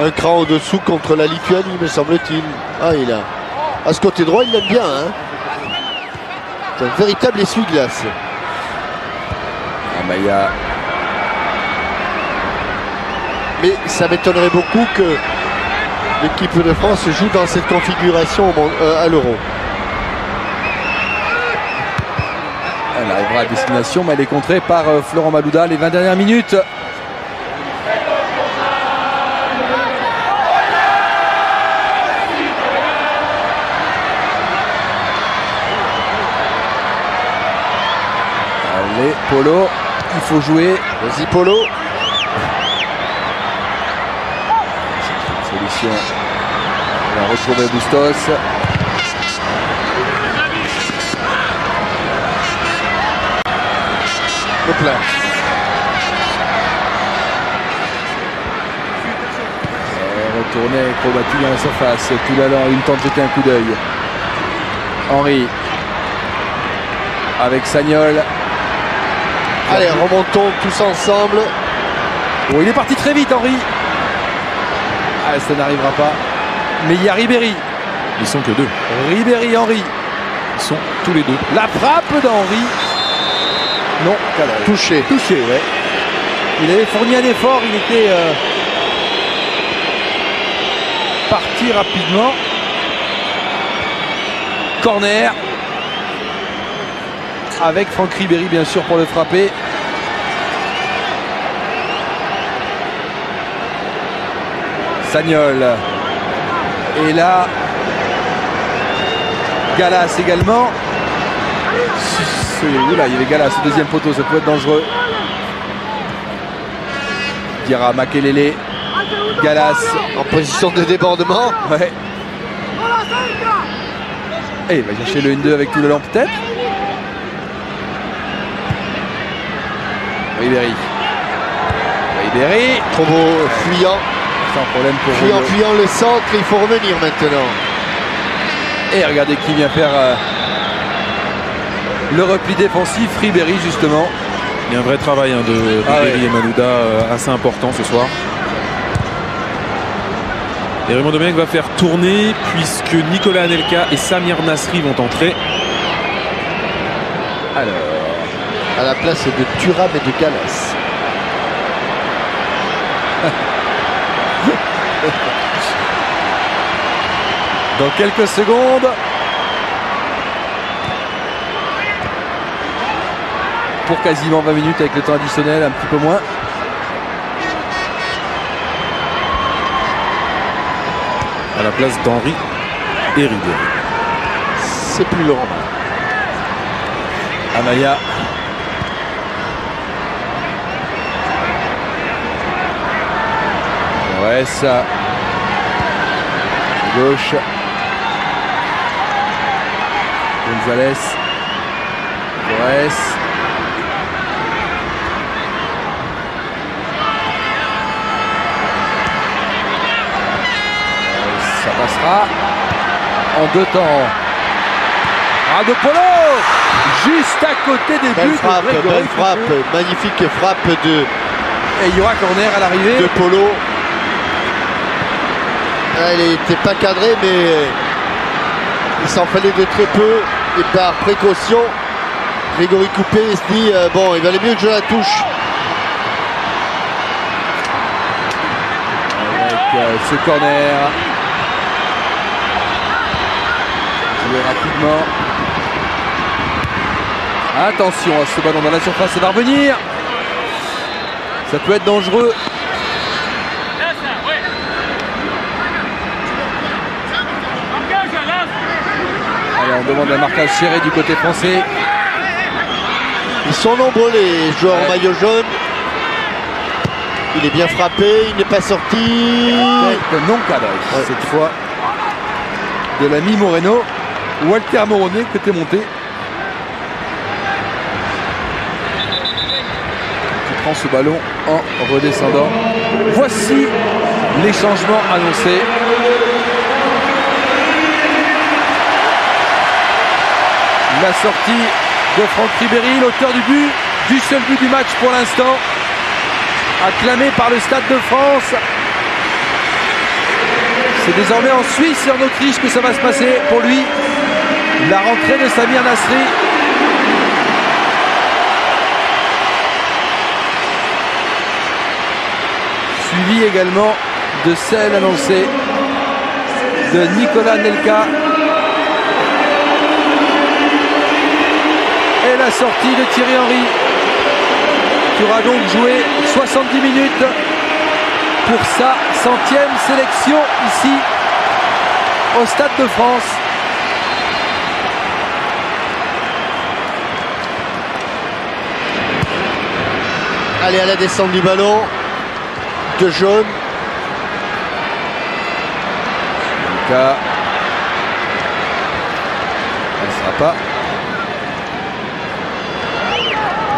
Speaker 2: un cran au-dessous contre la Lituanie, me semble-t-il. Ah, il a. À ce côté droit, il l'aime bien. Hein. C'est un véritable essuie-glace.
Speaker 1: Amaya.
Speaker 2: Mais ça m'étonnerait beaucoup que l'équipe de France joue dans cette configuration à l'Euro.
Speaker 1: Elle arrivera à destination, mais elle est contrée par Florent Malouda les 20 dernières minutes. Allez, Polo, il faut jouer.
Speaker 2: Vas-y, Polo.
Speaker 1: Solution. On va retrouver Bustos.
Speaker 2: Là.
Speaker 1: Retourné, combattu dans la surface. Toulalan, il tente de jeter un coup d'œil. Henry avec Sagnol.
Speaker 2: Allez, remontons tous ensemble.
Speaker 1: Oh, il est parti très vite, Henry. Ah, ça n'arrivera pas. Mais il y a Ribéry.
Speaker 3: Ils sont que deux.
Speaker 1: Ribéry, Henry.
Speaker 3: Ils sont tous les deux.
Speaker 1: La frappe d'Henry. Non, Cadaï.
Speaker 2: Touché.
Speaker 1: Touché, ouais. Il avait fourni un effort, il était parti rapidement. Corner. Avec Franck Ribéry, bien sûr, pour le frapper. Sagnol. Et là, Gallas également. Oula, il y avait Gallas au deuxième poteau, ça peut être dangereux. Dira Makelele. Gallas
Speaker 2: En position de débordement.
Speaker 1: Ouais. Et il va chercher le 1-2 avec tout le lamp peut-être. Ribéry. Ribéry.
Speaker 2: Trop beau, fuyant.
Speaker 1: Sans problème pour Rouleau.
Speaker 2: Fuyant le centre, il faut revenir maintenant.
Speaker 1: Et regardez qui vient faire le repli défensif. Ribéry justement.
Speaker 3: Il y a un vrai travail de Ribéry et Malouda assez important ce soir. Et Raymond Domenech va faire tourner puisque Nicolas Anelka et Samir Nasri vont entrer.
Speaker 1: Alors,
Speaker 2: À la place de Thuram et de Gallas.
Speaker 1: dans quelques secondes. Pour quasiment 20 minutes avec le temps additionnel, un petit peu moins.
Speaker 3: À la place d'Henry et Ribéry.
Speaker 2: C'est plus lent.
Speaker 1: Amaya. Ouais, ça. Gauche. Gonzalez. Torres. Ça passera en deux temps. Ah, de Polo, juste à côté des buts.
Speaker 2: Belle frappe, magnifique frappe de
Speaker 1: Et il y aura corner à l'arrivée.
Speaker 2: Polo. Elle n'était pas cadrée, mais il s'en fallait de très peu. Et par précaution, Grégory Coupé se dit bon, il valait mieux que je la touche.
Speaker 1: Avec ce corner. Joué rapidement. Attention à ce ballon dans la surface, ça va revenir. Ça peut être dangereux. Allez, on demande un marquage serré du côté français.
Speaker 2: Ils sont nombreux les joueurs en maillot jaune. Il est bien frappé, il n'est pas sorti.
Speaker 1: Non cadré cette fois de l'ami Moreno. Walter Morone qui était monté. Qui prend ce ballon en redescendant. Voici les changements annoncés. La sortie de Franck Ribéry, l'auteur du but, du seul but du match pour l'instant, acclamé par le Stade de France. C'est désormais en Suisse et en Autriche que ça va se passer pour lui. La rentrée de Samir Nasri. Suivi également de celle annoncée de Nicolas Anelka. Et la sortie de Thierry Henry, qui aura donc joué 70 minutes pour sa 100e sélection ici au Stade de France.
Speaker 2: Allez, à la descente du ballon de jaune.
Speaker 1: Anelka. Elle ne sera pas.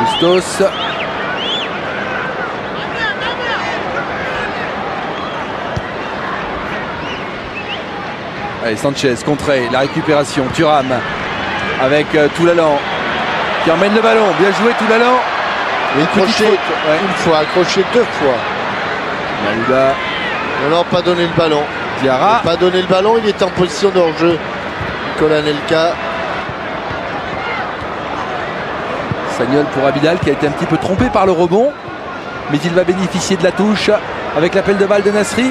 Speaker 1: Bustos. Allez, Sanchez, contré, la récupération, Thuram avec Toulalan qui emmène le ballon, bien joué Toulalan.
Speaker 2: Accroché une fois, accroché deux fois.
Speaker 1: Malouda.
Speaker 2: On n'a pas donné le ballon.
Speaker 1: Diarra.
Speaker 2: Pas donné le ballon, il est en position de hors-jeu. Nicolas Anelka.
Speaker 1: Sagnol pour Abidal qui a été un petit peu trompé par le rebond. Mais il va bénéficier de la touche avec l'appel de balle de Nasri.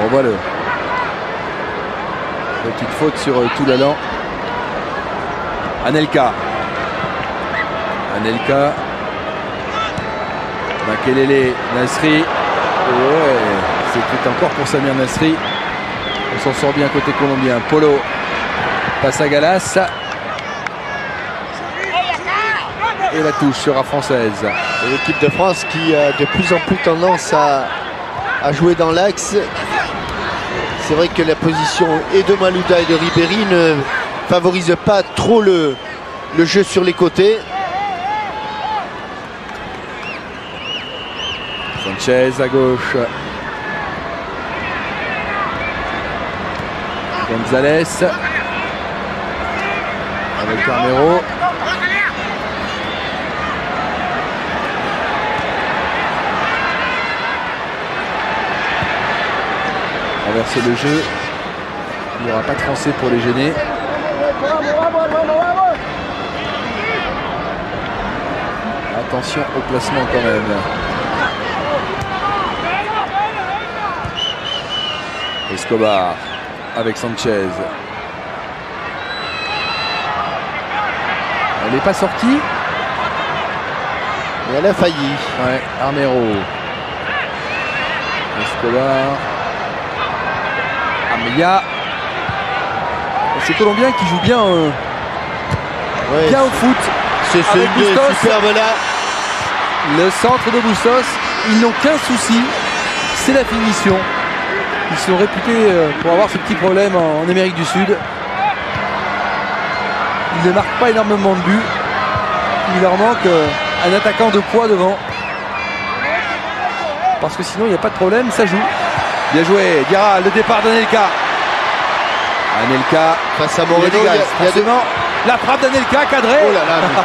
Speaker 1: On revoit le petite faute sur Toulalan. Anelka. Anelka. Makelele. Nasri. Ouais, c'était encore pour Samir Nasri. On s'en sort bien côté colombien. Polo passe à Galas. Et la touche sera française.
Speaker 2: L'équipe de France qui a de plus en plus tendance à jouer dans l'axe. C'est vrai que la position et de Malouda et de Ribéry ne favorise pas trop le jeu sur les côtés.
Speaker 1: Sanchez à gauche. Gonzalez avec Carmero. Renverser le jeu. Il n'y aura pas de Français pour les gêner. Attention au placement quand même. Escobar avec Sanchez. Elle n'est pas sortie.
Speaker 2: Et elle a failli.
Speaker 1: Ouais, Armero. Escobar. Amelia. C'est Colombien qui joue bien,
Speaker 2: Ouais,
Speaker 1: bien au foot.
Speaker 2: c'est
Speaker 1: Avec Bustos.
Speaker 2: superbe là.
Speaker 1: Le centre de Bustos, ils n'ont qu'un souci, c'est la finition. Ils sont réputés pour avoir ce petit problème en Amérique du Sud. Ils ne marquent pas énormément de buts. Il leur manque un attaquant de poids devant. Parce que sinon il n'y a pas de problème, ça joue. Bien joué, Diarra, le départ d'Anelka. Anelka
Speaker 2: Face à Moreno,
Speaker 1: il y a
Speaker 2: forcément.
Speaker 1: la frappe d'Anelka cadrée.
Speaker 2: Oh là là,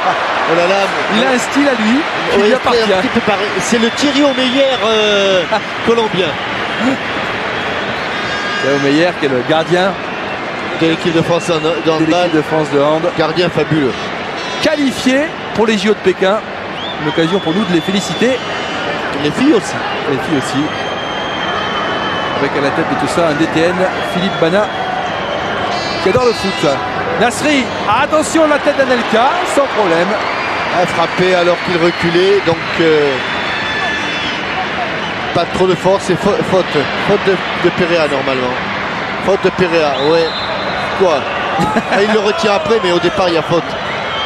Speaker 2: oh là là.
Speaker 1: Il a un style à lui qui
Speaker 2: Oui,
Speaker 1: lui appartient.
Speaker 2: un petit peu pareil. C'est le Thierry Omeyer colombien
Speaker 1: Théo Meyer qui est le gardien
Speaker 2: de l'équipe de France de
Speaker 1: de
Speaker 2: handball.
Speaker 1: l'équipe de France de hand.
Speaker 2: Gardien fabuleux.
Speaker 1: Qualifié pour les JO de Pékin. Une occasion pour nous de les féliciter.
Speaker 2: Les filles aussi.
Speaker 1: Les filles aussi. Avec à la tête de tout ça un DTN, Philippe Bana, qui adore le foot. Nasri, attention la tête d'Anelka, sans problème.
Speaker 2: A frappé alors qu'il reculait. Donc pas trop de force et faute. Faute de Perea normalement. Faute de Perea, ouais. Quoi il le retire après, mais au départ il y a faute.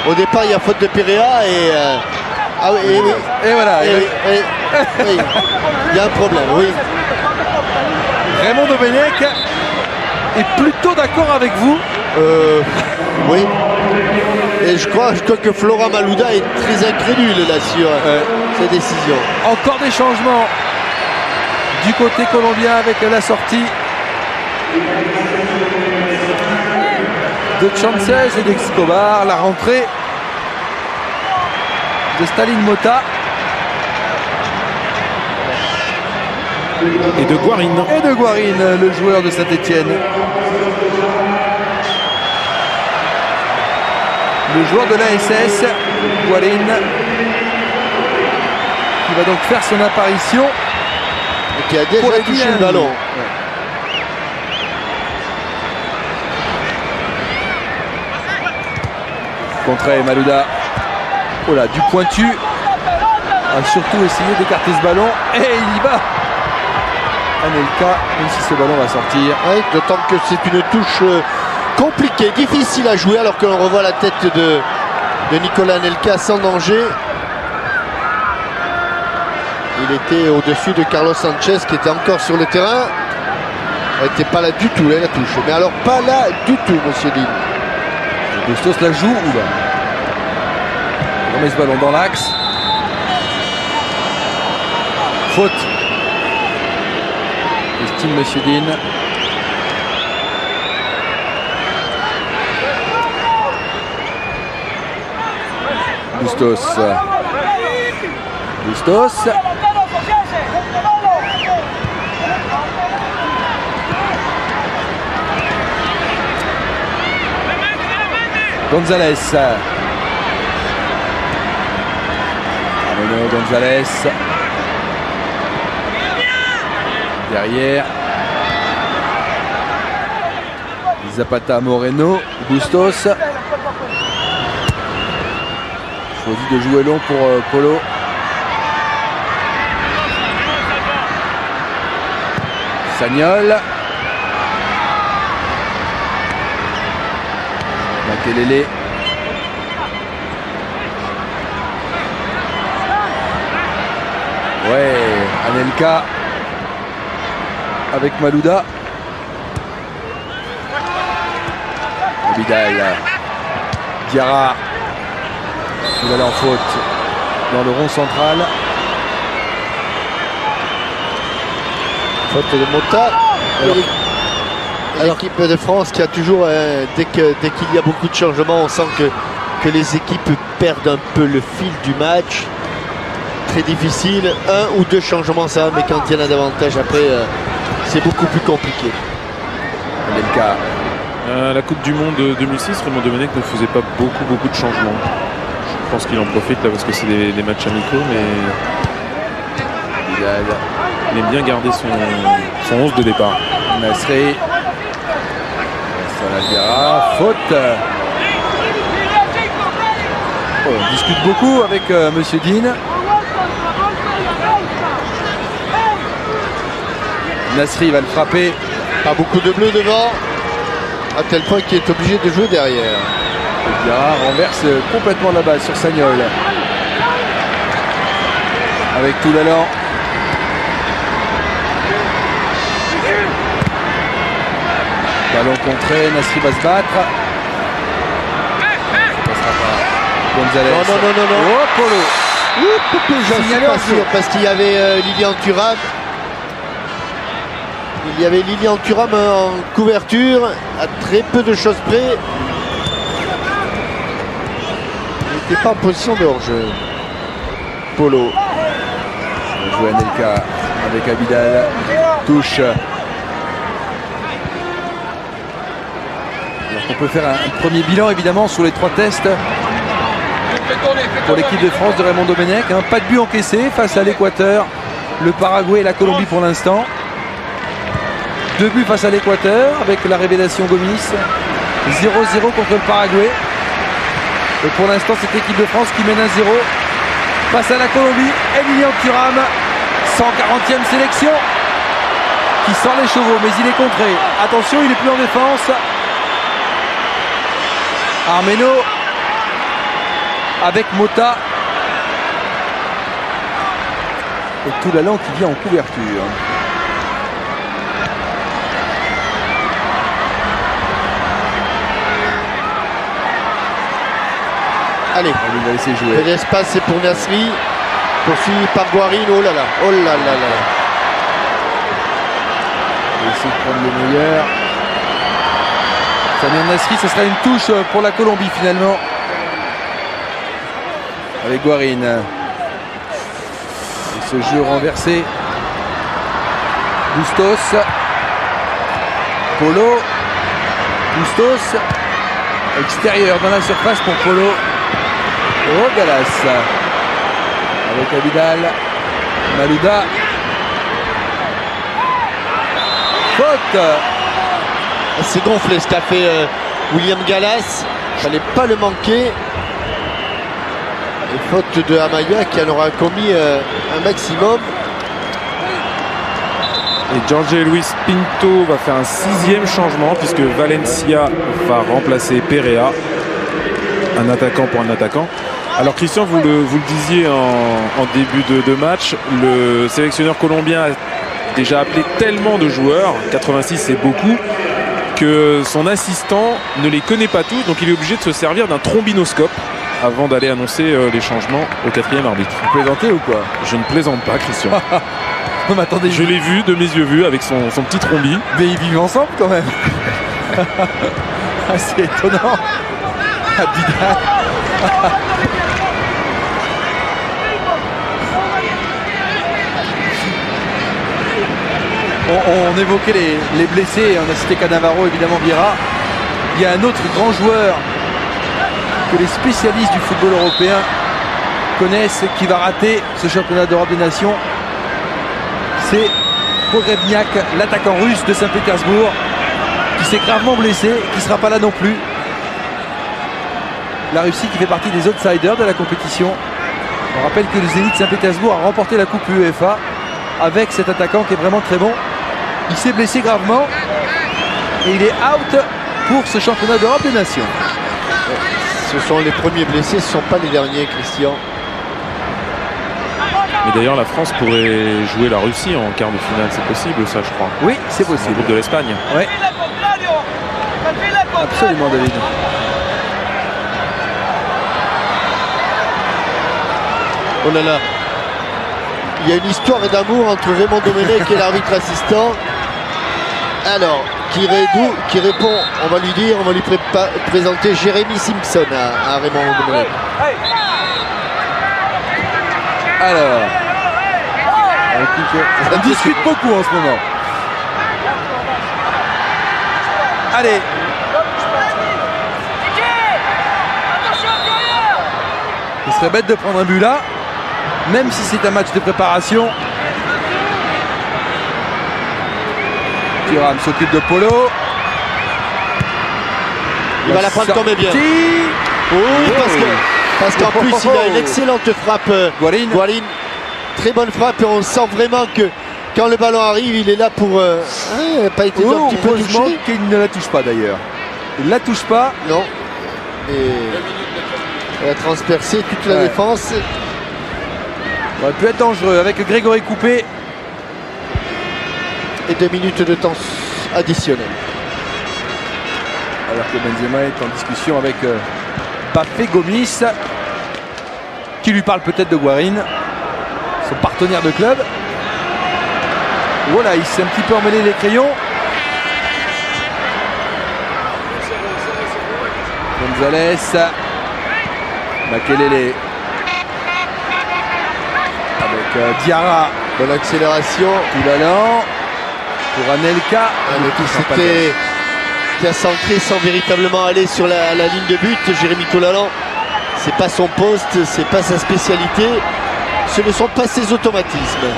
Speaker 2: Au départ il y a faute de Perea et ah oui,
Speaker 1: Et voilà.
Speaker 2: oui. Il y a un problème, oui.
Speaker 1: Raymond Domenech est plutôt d'accord avec vous.
Speaker 2: Oui. Et je crois que Flora Malouda est très incrédule là sur ces décisions.
Speaker 1: Encore des changements du côté colombien avec la sortie de Sanchez et d'Escobar, la rentrée de Staline Mota
Speaker 3: Et de Guarin.
Speaker 1: et de Guarin, le joueur de Saint-Etienne. Le joueur de l'ASS, Guarin, qui va donc faire son apparition.
Speaker 2: Et qui a déjà
Speaker 1: Pour les
Speaker 2: touché
Speaker 1: Miami.
Speaker 2: le ballon.
Speaker 1: Contré Malouda. Oh là, du pointu. A surtout essayé d'écarter ce ballon. Et il y va. Anelka, même si ce ballon va sortir.
Speaker 2: Ouais, d'autant que c'est une touche compliquée, difficile à jouer, alors que l'on revoit la tête de Nicolas Anelka sans danger. Il était au-dessus de Carlos Sanchez qui était encore sur le terrain. Elle n'était pas là du tout, là, la touche. Mais alors pas là du tout, monsieur Dean.
Speaker 1: Bustos la joue. Oula. Il remet ce ballon dans l'axe. Faute. Estime monsieur Dean. Bustos. Gonzalez. Armeno Gonzalez. Derrière. Zapata Moreno. Bustos. Choisi de jouer long pour Polo. Sagnol. Makelele. Ouais, Anelka avec Malouda. Vidal. Diarra. Il va en faute dans le rond central.
Speaker 2: Faute de Mota. L'équipe de France qui a toujours, dès qu'il y a beaucoup de changements, on sent que les équipes perdent un peu le fil du match. Très difficile, 1 ou 2 changements ça, mais quand il y en a davantage après, c'est beaucoup plus compliqué.
Speaker 1: Anelka.
Speaker 3: La Coupe du Monde 2006, Raymond Domenech ne faisait pas beaucoup de changements. Je pense qu'il en profite là parce que c'est des matchs amicaux, mais il aime bien garder son 11 de départ.
Speaker 1: Nasri. Salazar. Faute. Oh, on discute beaucoup avec Monsieur Dean. Nasri va le frapper.
Speaker 2: Pas beaucoup de bleu devant, à tel point qu'il est obligé de jouer derrière.
Speaker 1: Diarra renverse complètement la balle sur Sagnol. Avec tout l'allant. Ballon contré, Nasri va se battre. Ça passera pas. Gonzalez.
Speaker 2: Non.
Speaker 1: Oh, Polo.
Speaker 2: J'en suis pas sûr parce qu'il y avait Lilian Thuram. Il y avait Lilian Thuram en couverture, à très peu de choses près. Il n'était pas en position de hors-jeu. Polo.
Speaker 1: On joue Anelka avec Abidal. Touche. Alors on peut faire un premier bilan évidemment sur les 3 tests pour l'équipe de France de Raymond Domenech. Pas de but encaissé face à l'Équateur, le Paraguay et la Colombie pour l'instant. 2 buts face à l'Équateur avec la révélation Gomis. 0-0 contre le Paraguay. Et pour l'instant, cette équipe de France qui mène 1-0 face à la Colombie. Et Lilian Thuram, 140e sélection, qui sort les chevaux, mais il est contré. Attention, il est plus en défense. Armeno avec Mota. Et tout l'allant qui vient en couverture.
Speaker 2: Allez,
Speaker 1: il va laisser jouer.
Speaker 2: l'espace c'est pour Nasri, poursuivi par Guarin. Oh là là, oh là là là.
Speaker 1: Il va essayer de prendre le meilleur. Samir Nasri, ce sera une touche pour la Colombie finalement. Avec Guarin. Et ce jeu renversé. Bustos. Polo. Bustos. Extérieur dans la surface pour Polo. Oh, Galas avec Abidal. Malouda. Faute.
Speaker 2: C'est gonflé ce qu'a fait William Gallas. Il fallait pas le manquer. Et faute de Amaya qui en aura commis un maximum.
Speaker 3: Et Jorge Luis Pinto va faire un 6e changement puisque Valencia va remplacer Perea. Un attaquant pour un attaquant. Alors Christian, vous le disiez en début de match, le sélectionneur colombien a déjà appelé tellement de joueurs, 86 c'est beaucoup, que son assistant ne les connaît pas tous, donc il est obligé de se servir d'un trombinoscope avant d'aller annoncer les changements au 4e arbitre.
Speaker 1: Vous plaisantez ou quoi?
Speaker 3: Je ne plaisante pas, Christian.
Speaker 1: Non, mais attendez,
Speaker 3: je l'ai vu de mes yeux vus avec son petit trombi.
Speaker 1: Mais ils vivent ensemble quand même. C'est étonnant. Abidal. On évoquait les blessés, on a cité Cannavaro, évidemment Vieira. Il y a un autre grand joueur que les spécialistes du football européen connaissent, qui va rater ce championnat d'Europe des Nations. C'est Pogrebniak, l'attaquant russe de Saint-Pétersbourg, qui s'est gravement blessé, qui ne sera pas là non plus. La Russie qui fait partie des outsiders de la compétition. On rappelle que le Zénith Saint-Pétersbourg a remporté la Coupe UEFA avec cet attaquant qui est vraiment très bon. Il s'est blessé gravement et il est out pour ce championnat d'Europe des Nations.
Speaker 2: Ce sont les premiers blessés, ce ne sont pas les derniers, Christian.
Speaker 3: Mais d'ailleurs, la France pourrait jouer la Russie en quart de finale, c'est possible ça, je crois.
Speaker 1: Oui, c'est
Speaker 3: Le
Speaker 1: possible.
Speaker 3: groupe de l'Espagne.
Speaker 1: Ouais. Absolument, David.
Speaker 2: Oh là là. Il y a une histoire d'amour entre Raymond Domenech et l'arbitre assistant. Alors, qui répond, on va lui dire, on va lui présenter Jérémy Simpson à Raymond Domenech.
Speaker 1: Alors, on discute beaucoup en ce moment. Allez. Il serait bête de prendre un but là, même si c'est un match de préparation. Thuram s'occupe de Polo.
Speaker 2: Il va la prendre comme bien.
Speaker 1: Oui,
Speaker 2: parce qu'en plus il a une excellente frappe, Guarin. Très bonne frappe et on sent vraiment que quand le ballon arrive, il est là pour pas été un petit peu touché.
Speaker 1: Qu'il ne la touche pas d'ailleurs. Il ne la touche pas.
Speaker 2: Non. Et elle a transpercé toute la défense.
Speaker 1: Ça aurait pu être dangereux avec Grégory Coupé.
Speaker 2: Et 2 minutes de temps additionnel.
Speaker 1: Alors que Benzema est en discussion avec Bafé Gomis, qui lui parle peut-être de Guarin, son partenaire de club. Voilà, il s'est un petit peu emmêlé les crayons. Gonzalez, Makelele avec Diarra.
Speaker 2: Bonne accélération.
Speaker 1: Toulalan pour Anelka.
Speaker 2: Qui a centré sans véritablement aller sur la ligne de but. Jérémy Toulalan, c'est pas son poste, c'est pas sa spécialité, ce ne sont pas ses automatismes.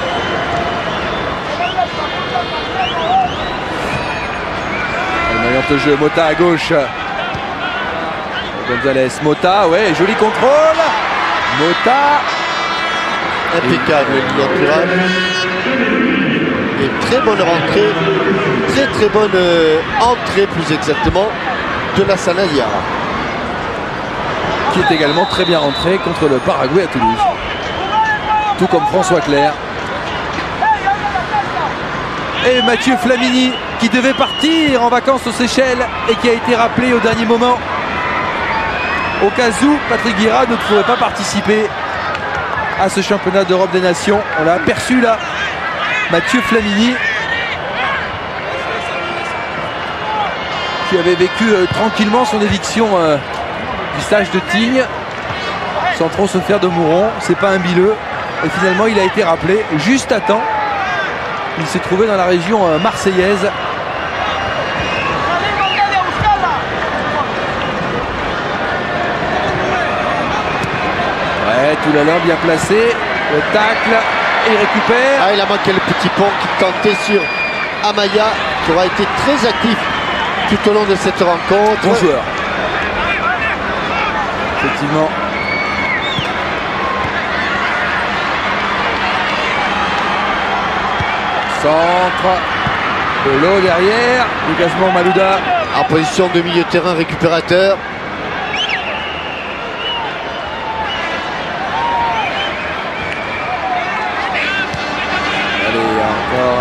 Speaker 1: Oriente jeu, Mota à gauche. Gonzalez, Mota, ouais, joli contrôle. Mota.
Speaker 2: Impeccable, Thuram. Et très bonne rentrée, très bonne entrée plus exactement de Lassana Diarra.
Speaker 1: Qui est également très bien rentré contre le Paraguay à Toulouse. Tout comme François Clerc. Et Mathieu Flamini qui devait partir en vacances aux Seychelles et qui a été rappelé au dernier moment. Au cas où Patrick Vieira ne pourrait pas participer à ce championnat d'Europe des Nations. On l'a aperçu là. Mathieu Flamini qui avait vécu tranquillement son éviction du stage de Tignes sans trop se faire de mouron. C'est pas un bileux. Et finalement il a été rappelé juste à temps. Il s'est trouvé dans la région marseillaise. Ouais, Toulalan bien placé. Le tacle. Et il récupère.
Speaker 2: Ah, il a manqué le petit pont qui tentait sur Amaya, qui aura été très actif tout au long de cette rencontre.
Speaker 1: Bon joueur. Effectivement. Centre. De l'eau derrière. Dégagement Malouda.
Speaker 2: En position de milieu de terrain récupérateur.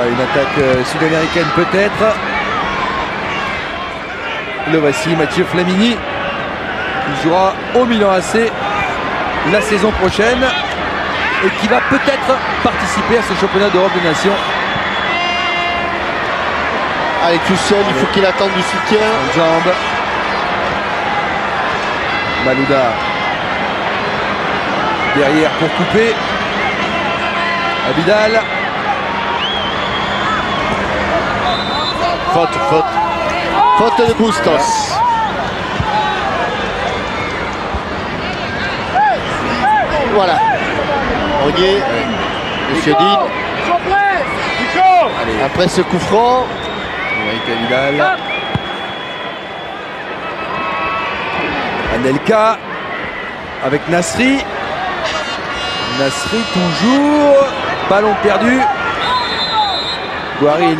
Speaker 1: Une attaque sud-américaine peut-être. Le voici, Mathieu Flamini, qui jouera au Milan AC la saison prochaine et qui va peut-être participer à ce championnat d'Europe des Nations.
Speaker 2: Allez, tout seul, il faut qu'il attende du soutien.
Speaker 1: En jambe. Malouda. Derrière pour couper. Abidal.
Speaker 2: Faute de Bustos. Voilà. On y est. Monsieur Dean. Après ce coup franc.
Speaker 1: Vidal. Anelka avec Nasri. Nasri toujours. Ballon perdu. Guarin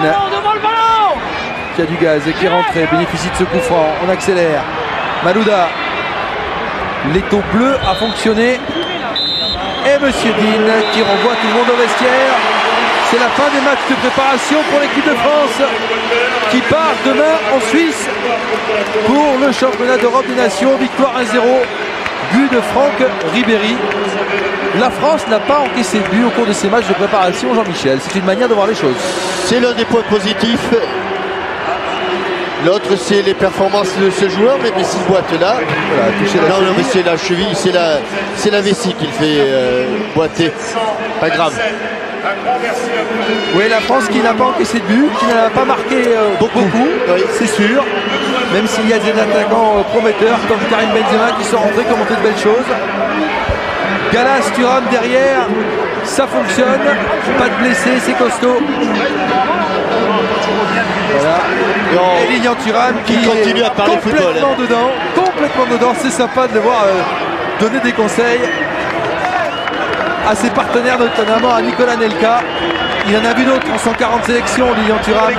Speaker 1: qui a du gaz et qui est rentré. Bénéficie de ce coup franc. On accélère. Malouda. L'étau bleu a fonctionné. Et Monsieur Dean qui renvoie tout le monde au vestiaire. C'est la fin des matchs de préparation pour l'équipe de France qui part demain en Suisse pour le championnat d'Europe des Nations. Victoire 1-0, but de Franck Ribéry. La France n'a pas encaissé de but au cours de ces matchs de préparation, Jean-Michel. C'est une manière de voir les choses.
Speaker 2: C'est l'un des points positifs. L'autre, c'est les performances de ce joueur, mais s'il boite là,
Speaker 1: voilà, toucher la cheville.
Speaker 2: Non, mais c'est la cheville, c'est la vessie qu'il fait boiter. Pas grave.
Speaker 1: Oui, la France qui n'a pas encaissé de but, qui n'a pas marqué beaucoup, oui, c'est sûr. Même s'il y a des attaquants prometteurs comme Karim Benzema qui sont rentrés, qui ont montré de belles choses. Gallas, Thuram derrière, ça fonctionne. Pas de blessés, c'est costaud. Voilà. Et Lilian Thuram qui
Speaker 2: continue à parler
Speaker 1: complètement
Speaker 2: football.
Speaker 1: Complètement dedans. C'est sympa de le voir donner des conseils à ses partenaires, notamment à Nicolas Anelka. Il en a vu d'autres en 140 sélections, Lilian Thuram.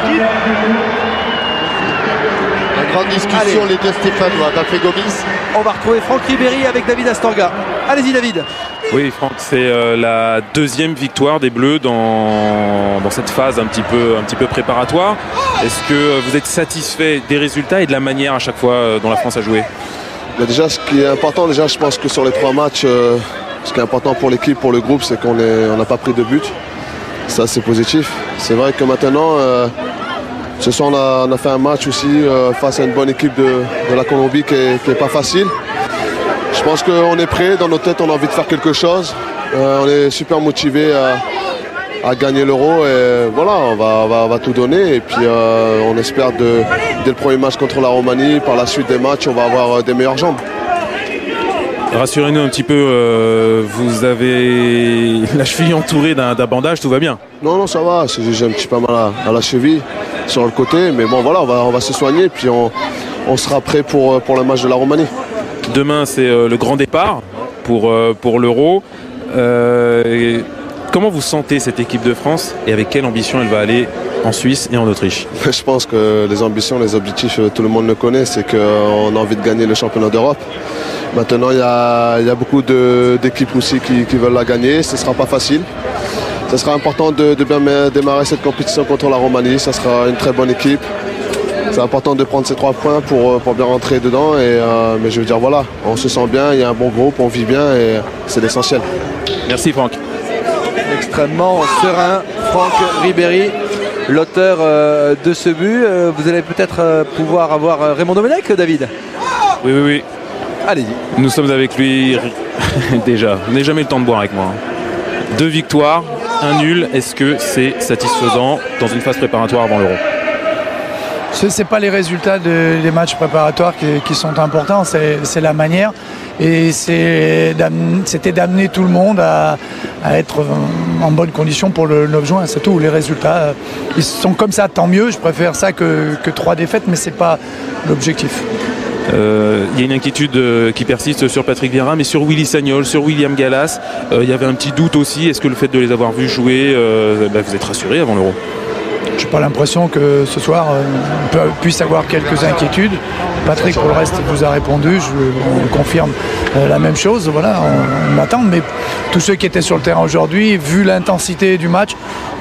Speaker 2: La grande discussion, les deux Stéphanois, Bafé Gomis.
Speaker 1: On va retrouver Franck Ribéry avec David Astorga. Allez-y David.
Speaker 3: Oui Franck, c'est la deuxième victoire des Bleus dans cette phase un petit peu préparatoire. Est-ce que vous êtes satisfait des résultats et de la manière à chaque fois dont la France a joué?
Speaker 5: Déjà, ce qui est important, je pense que sur les 3 matchs, ce qui est important pour l'équipe, pour le groupe, c'est qu'on n'a pas pris de but. Ça, c'est positif. C'est vrai que maintenant, ce soir, on a fait un match aussi face à une bonne équipe de la Colombie qui est pas facile. Je pense qu'on est prêt, dans nos têtes, on a envie de faire quelque chose. On est super motivé à gagner l'Euro et voilà, on va tout donner. Et puis on espère dès le premier match contre la Roumanie, par la suite des matchs, on va avoir des meilleures jambes.
Speaker 3: Rassurez-nous un petit peu, vous avez la cheville entourée d'un bandage, tout va bien?
Speaker 5: Non, ça va, j'ai un petit peu mal à la cheville sur le côté, mais bon voilà, on va se soigner, puis on sera prêt pour le match de la Roumanie.
Speaker 3: Demain, c'est le grand départ pour l'Euro. Comment vous sentez cette équipe de France et avec quelle ambition elle va aller en Suisse et en Autriche?
Speaker 5: Je pense que les ambitions, les objectifs, tout le monde le connaît, c'est qu'on a envie de gagner le championnat d'Europe. Maintenant, il y a beaucoup d'équipes aussi qui veulent la gagner. Ce ne sera pas facile. Ce sera important de bien démarrer cette compétition contre la Roumanie. Ce sera une très bonne équipe. C'est important de prendre ces 3 points pour bien rentrer dedans. Mais je veux dire, voilà, on se sent bien, il y a un bon groupe, on vit bien et c'est l'essentiel.
Speaker 3: Merci Franck.
Speaker 1: Extrêmement serein, Franck Ribéry, l'auteur de ce but. Vous allez peut-être pouvoir avoir Raymond Domenech, David?
Speaker 3: Oui.
Speaker 1: Allez-y.
Speaker 3: Nous sommes avec lui déjà. Vous n'avez jamais eu le temps de boire avec moi. 2 victoires, 1 nul. Est-ce que c'est satisfaisant dans une phase préparatoire avant l'Euro?
Speaker 4: Ce n'est pas les résultats des matchs préparatoires qui sont importants, c'est la manière. Et c'était d'amener tout le monde à être en bonne condition pour le 9 juin, c'est tout. Les résultats, ils sont comme ça, tant mieux. Je préfère ça que 3 défaites, mais ce n'est pas l'objectif.
Speaker 3: Il y a une inquiétude qui persiste sur Patrick Vieira, mais sur Willy Sagnol, sur William Gallas, il y avait un petit doute aussi. Est-ce que le fait de les avoir vus jouer, vous êtes rassuré avant l'Euro?
Speaker 4: Je n'ai pas l'impression que ce soir on puisse avoir quelques inquiétudes. Patrick, pour le reste, vous a répondu. On confirme la même chose. Voilà, on attend. Mais tous ceux qui étaient sur le terrain aujourd'hui, vu l'intensité du match,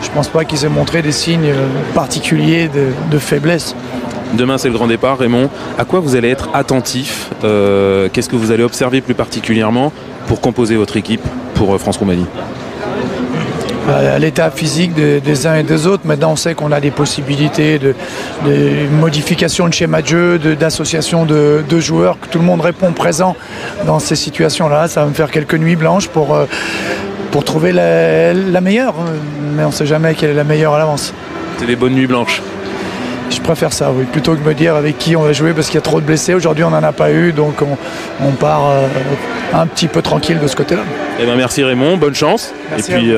Speaker 4: je ne pense pas qu'ils aient montré des signes particuliers de faiblesse.
Speaker 3: Demain, c'est le grand départ. Raymond, à quoi vous allez être attentif? Qu'est-ce que vous allez observer plus particulièrement pour composer votre équipe pour France-Roumanie?
Speaker 4: À l'état physique des uns et des autres. Maintenant, on sait qu'on a des possibilités de modification de schéma de jeu, d'association de joueurs, que tout le monde répond présent dans ces situations-là. Ça va me faire quelques nuits blanches pour trouver la meilleure. Mais on ne sait jamais quelle est la meilleure à l'avance.
Speaker 3: C'est des bonnes nuits blanches.
Speaker 4: Je préfère ça, oui, plutôt que me dire avec qui on va jouer parce qu'il y a trop de blessés. Aujourd'hui, on n'en a pas eu, donc on part un petit peu tranquille de ce côté-là.
Speaker 3: Eh ben merci Raymond, bonne chance.
Speaker 4: Merci.
Speaker 3: Et puis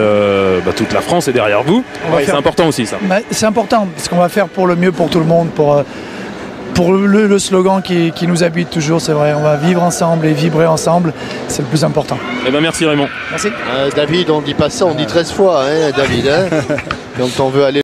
Speaker 3: toute la France est derrière vous. C'est important aussi ça.
Speaker 4: C'est important parce qu'on va faire pour le mieux pour tout le monde, pour le slogan qui nous habite toujours, c'est vrai. On va vivre ensemble et vibrer ensemble, c'est le plus important.
Speaker 3: Eh ben merci Raymond.
Speaker 4: Merci.
Speaker 2: David, on dit pas ça, on dit 13 fois, hein, David. Hein quand on veut aller